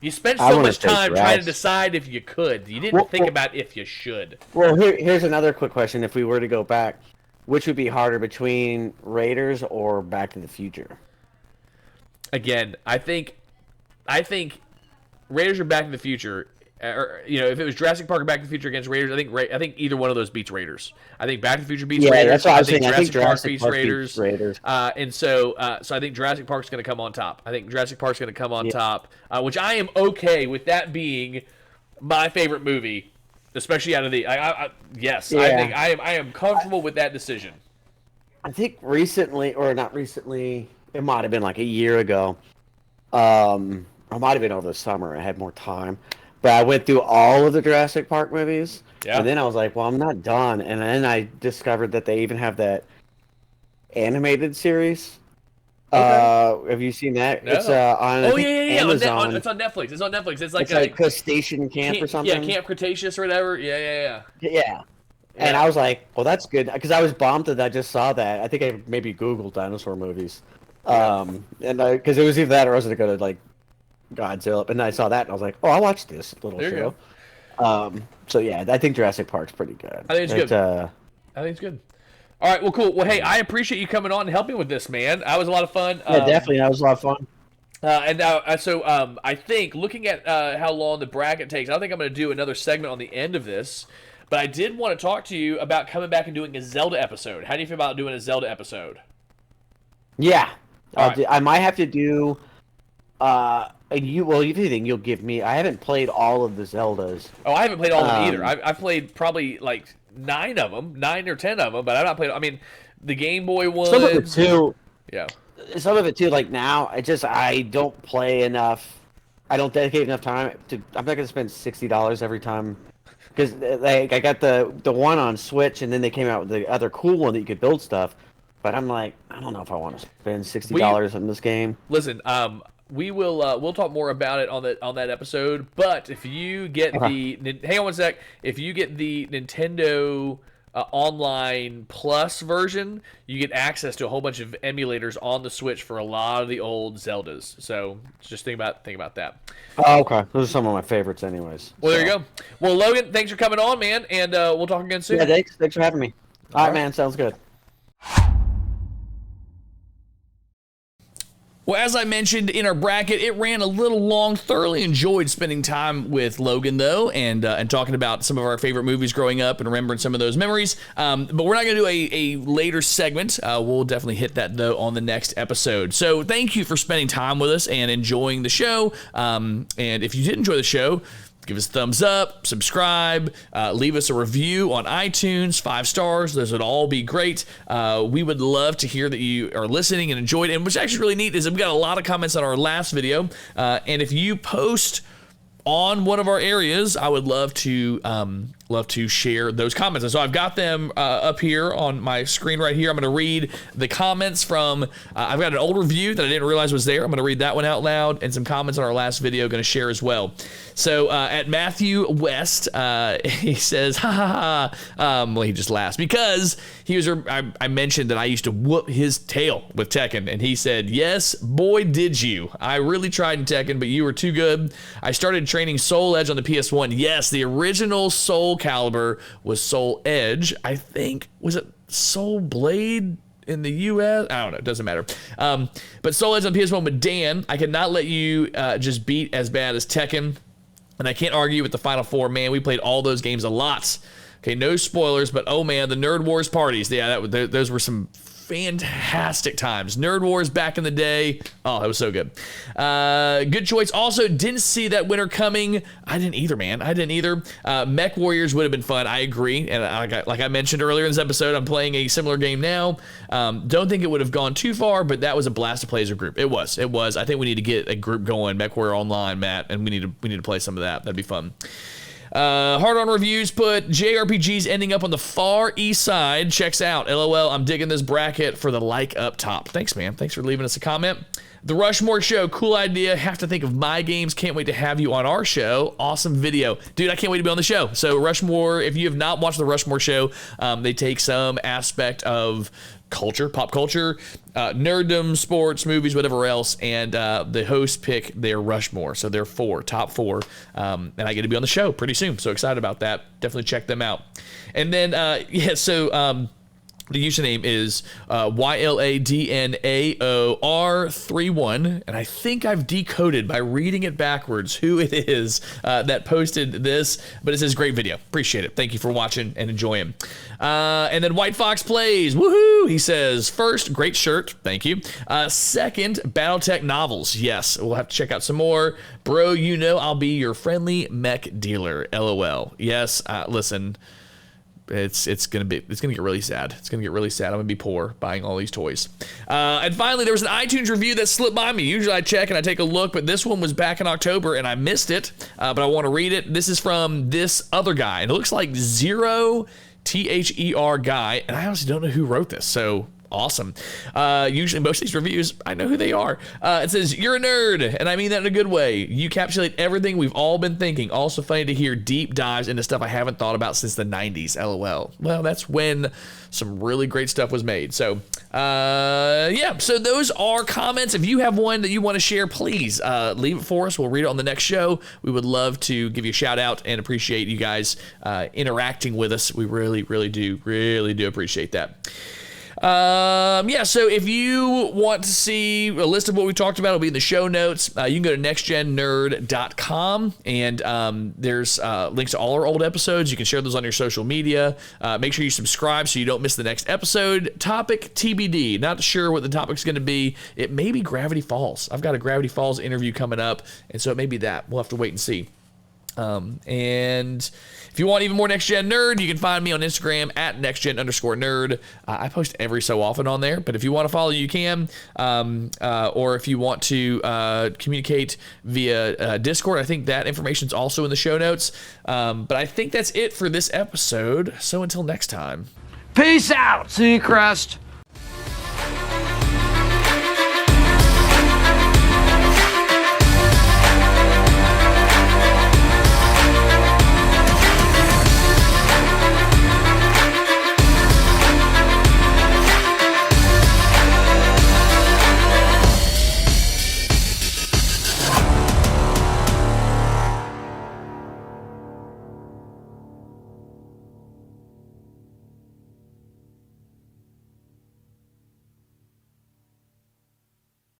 [SPEAKER 2] You spent so much time trying to decide if you could. You didn't think about if you should.
[SPEAKER 3] Well, here's another quick question. If we were to go back, which would be harder between Raiders or Back to the Future?
[SPEAKER 2] Again, I think Raiders or Back to the Future, or if it was Jurassic Park or Back to the Future against Raiders, I think either one of those beats Raiders. I think Back to the Future beats Raiders.
[SPEAKER 3] That's what I was saying.
[SPEAKER 2] Jurassic Park
[SPEAKER 3] beats
[SPEAKER 2] Raiders.
[SPEAKER 3] So
[SPEAKER 2] I think Jurassic Park's going to come on top. Top, which I am okay with that being my favorite movie, especially out of the. Yes, I think I am comfortable with that decision.
[SPEAKER 3] I think recently, or not recently. It might have been like a year ago. It might have been over the summer. I had more time. But I went through all of the Jurassic Park movies. Yeah. And then I was like, well, I'm not done. And then I discovered that they even have that animated series. Okay. Have you seen that?
[SPEAKER 2] No.
[SPEAKER 3] It's on
[SPEAKER 2] Amazon. It's on Netflix. It's like
[SPEAKER 3] Crustacean Camp or something.
[SPEAKER 2] Yeah, Camp Cretaceous or whatever. Yeah.
[SPEAKER 3] And I was like, well, that's good. Because I was bummed that I just saw that. I think I maybe Googled dinosaur movies. Because it was either that or I was going to go to like Godzilla, and I saw that and I was like, oh, I'll watch this little show. So yeah, I think Jurassic Park's pretty good.
[SPEAKER 2] I think it's good. I think it's good. All right, well, cool. Well, hey, I appreciate you coming on and helping with this, man. That was a lot of fun.
[SPEAKER 3] Yeah, definitely, that was a lot of fun.
[SPEAKER 2] I think looking at how long the bracket takes, I don't think I'm going to do another segment on the end of this. But I did want to talk to you about coming back and doing a Zelda episode. How do you feel about doing a Zelda episode?
[SPEAKER 3] Yeah. I might have to do anything you'll give me. I haven't played all of the Zeldas.
[SPEAKER 2] Oh, I haven't played all of them either. I've played probably like 9 or 10 of them, but I've not played. I mean, the Game Boy ones.
[SPEAKER 3] Some of it too.
[SPEAKER 2] Yeah.
[SPEAKER 3] Some of it too. Like now, I don't play enough. I don't dedicate enough time to. I'm not gonna spend $60 every time. Because I got the one on Switch, and then they came out with the other cool one that you could build stuff.
[SPEAKER 4] But I'm like, I don't know if I want to spend $60 on this game.
[SPEAKER 2] Listen, we will we'll talk more about it on that episode. But if you get hang on one sec, if you get the Nintendo Online Plus version, you get access to a whole bunch of emulators on the Switch for a lot of the old Zeldas. So just think about that.
[SPEAKER 3] Oh, okay. Those are some of my favorites, anyways.
[SPEAKER 2] Well, there you go. Well, Logan, thanks for coming on, man, and we'll talk again soon.
[SPEAKER 3] Yeah, thanks for having me. All right, man. Sounds good.
[SPEAKER 2] Well, as I mentioned in our bracket, it ran a little long. Thoroughly enjoyed spending time with Logan, though, and talking about some of our favorite movies growing up and remembering some of those memories. But we're not going to do a later segment. We'll definitely hit that, though, on the next episode. So thank you for spending time with us and enjoying the show. And if you did enjoy the show, give us a thumbs up, subscribe, leave us a review on iTunes, 5 stars. Those would all be great. We would love to hear that you are listening and enjoyed it. And what's actually really neat is that we got a lot of comments on our last video. And if you post on one of our areas, I would love to share those comments. And so I've got them up here on my screen right here. I'm going to read the comments from, I've got an old review that I didn't realize was there. I'm going to read that one out loud, and some comments on our last video going to share as well. So at Matthew West, he says, ha ha ha. Well, he just laughs because I mentioned that I used to whoop his tail with Tekken, and he said, yes, boy, did you. I really tried in Tekken, but you were too good. I started training Soul Edge on the PS1. Yes, the original Soul Calibur was Soul Edge. I think, was it Soul Blade in the US? I don't know, it doesn't matter. But Soul Edge on PS1 with Dan. I cannot let you just beat as bad as Tekken. And I can't argue with the Final Four. Man, we played all those games a lot. Okay, no spoilers, but oh man, the Nerd Wars parties. Yeah, those were some fantastic times. Nerd Wars back in the day. Oh, that was so good. Good choice. Also, didn't see that winter coming. I didn't either, man. I didn't either. Mech Warriors would have been fun. I agree. And like I mentioned earlier in this episode, I'm playing a similar game now. Don't think it would have gone too far, but that was a blast to play as a group. It was. I think we need to get a group going, Mech Warrior Online, Matt, and we need to play some of that. That'd be fun. Hard on reviews put JRPGs ending up on the far east side. Checks out. LOL. I'm digging this bracket for the like up top. Thanks, man. Thanks for leaving us a comment. The Rushmore Show. Cool idea. Have to think of my games. Can't wait to have you on our show. Awesome video. Dude, I can't wait to be on the show. So Rushmore, if you have not watched the Rushmore Show, they take some aspect of culture, pop culture, nerddom, sports, movies, whatever else, and the hosts pick their Rushmore. So they're top four, and I get to be on the show pretty soon. So excited about that. Definitely check them out. And then, the username is YLADNAOR31, and I think I've decoded by reading it backwards who it is that posted this, but it says great video. Appreciate it. Thank you for watching and enjoying. And then White Fox Plays. Woohoo! He says, first, great shirt. Thank you. Second, Battletech novels. Yes, we'll have to check out some more. Bro, you know I'll be your friendly mech dealer. LOL. Yes, listen. It's gonna get really sad. It's gonna get really sad. I'm gonna be poor buying all these toys. And finally, there was an iTunes review that slipped by me. Usually I check and I take a look, but this one was back in October and I missed it. But I want to read it. This is from this other guy, and it looks like Zero THER guy, and I honestly don't know who wrote this. So awesome. Usually most of these reviews, I know who they are. It says, you're a nerd, and I mean that in a good way. You encapsulate everything we've all been thinking. Also funny to hear deep dives into stuff I haven't thought about since the 90s. LOL. Well, that's when some really great stuff was made. So, yeah, so those are comments. If you have one that you want to share, please leave it for us. We'll read it on the next show. We would love to give you a shout out and appreciate you guys interacting with us. We really do appreciate that. Yeah, so if you want to see a list of what we talked about, it'll be in the show notes. You can go to nextgennerd.com, and there's links to all our old episodes. You can share those on your social media. Make sure you subscribe so you don't miss the next episode. Topic TBD. Not sure what the topic's going to be. It may be Gravity Falls. I've got a Gravity Falls interview coming up, and so it may be that. We'll have to wait and see. And if you want even more Next Gen Nerd, you can find me on Instagram at nextgen_nerd. I post every so often on there, but if you want to follow, you can. Or if you want to communicate via Discord, I think that information's also in the show notes. But I think that's it for this episode. So until next time.
[SPEAKER 5] Peace out, Seacrest.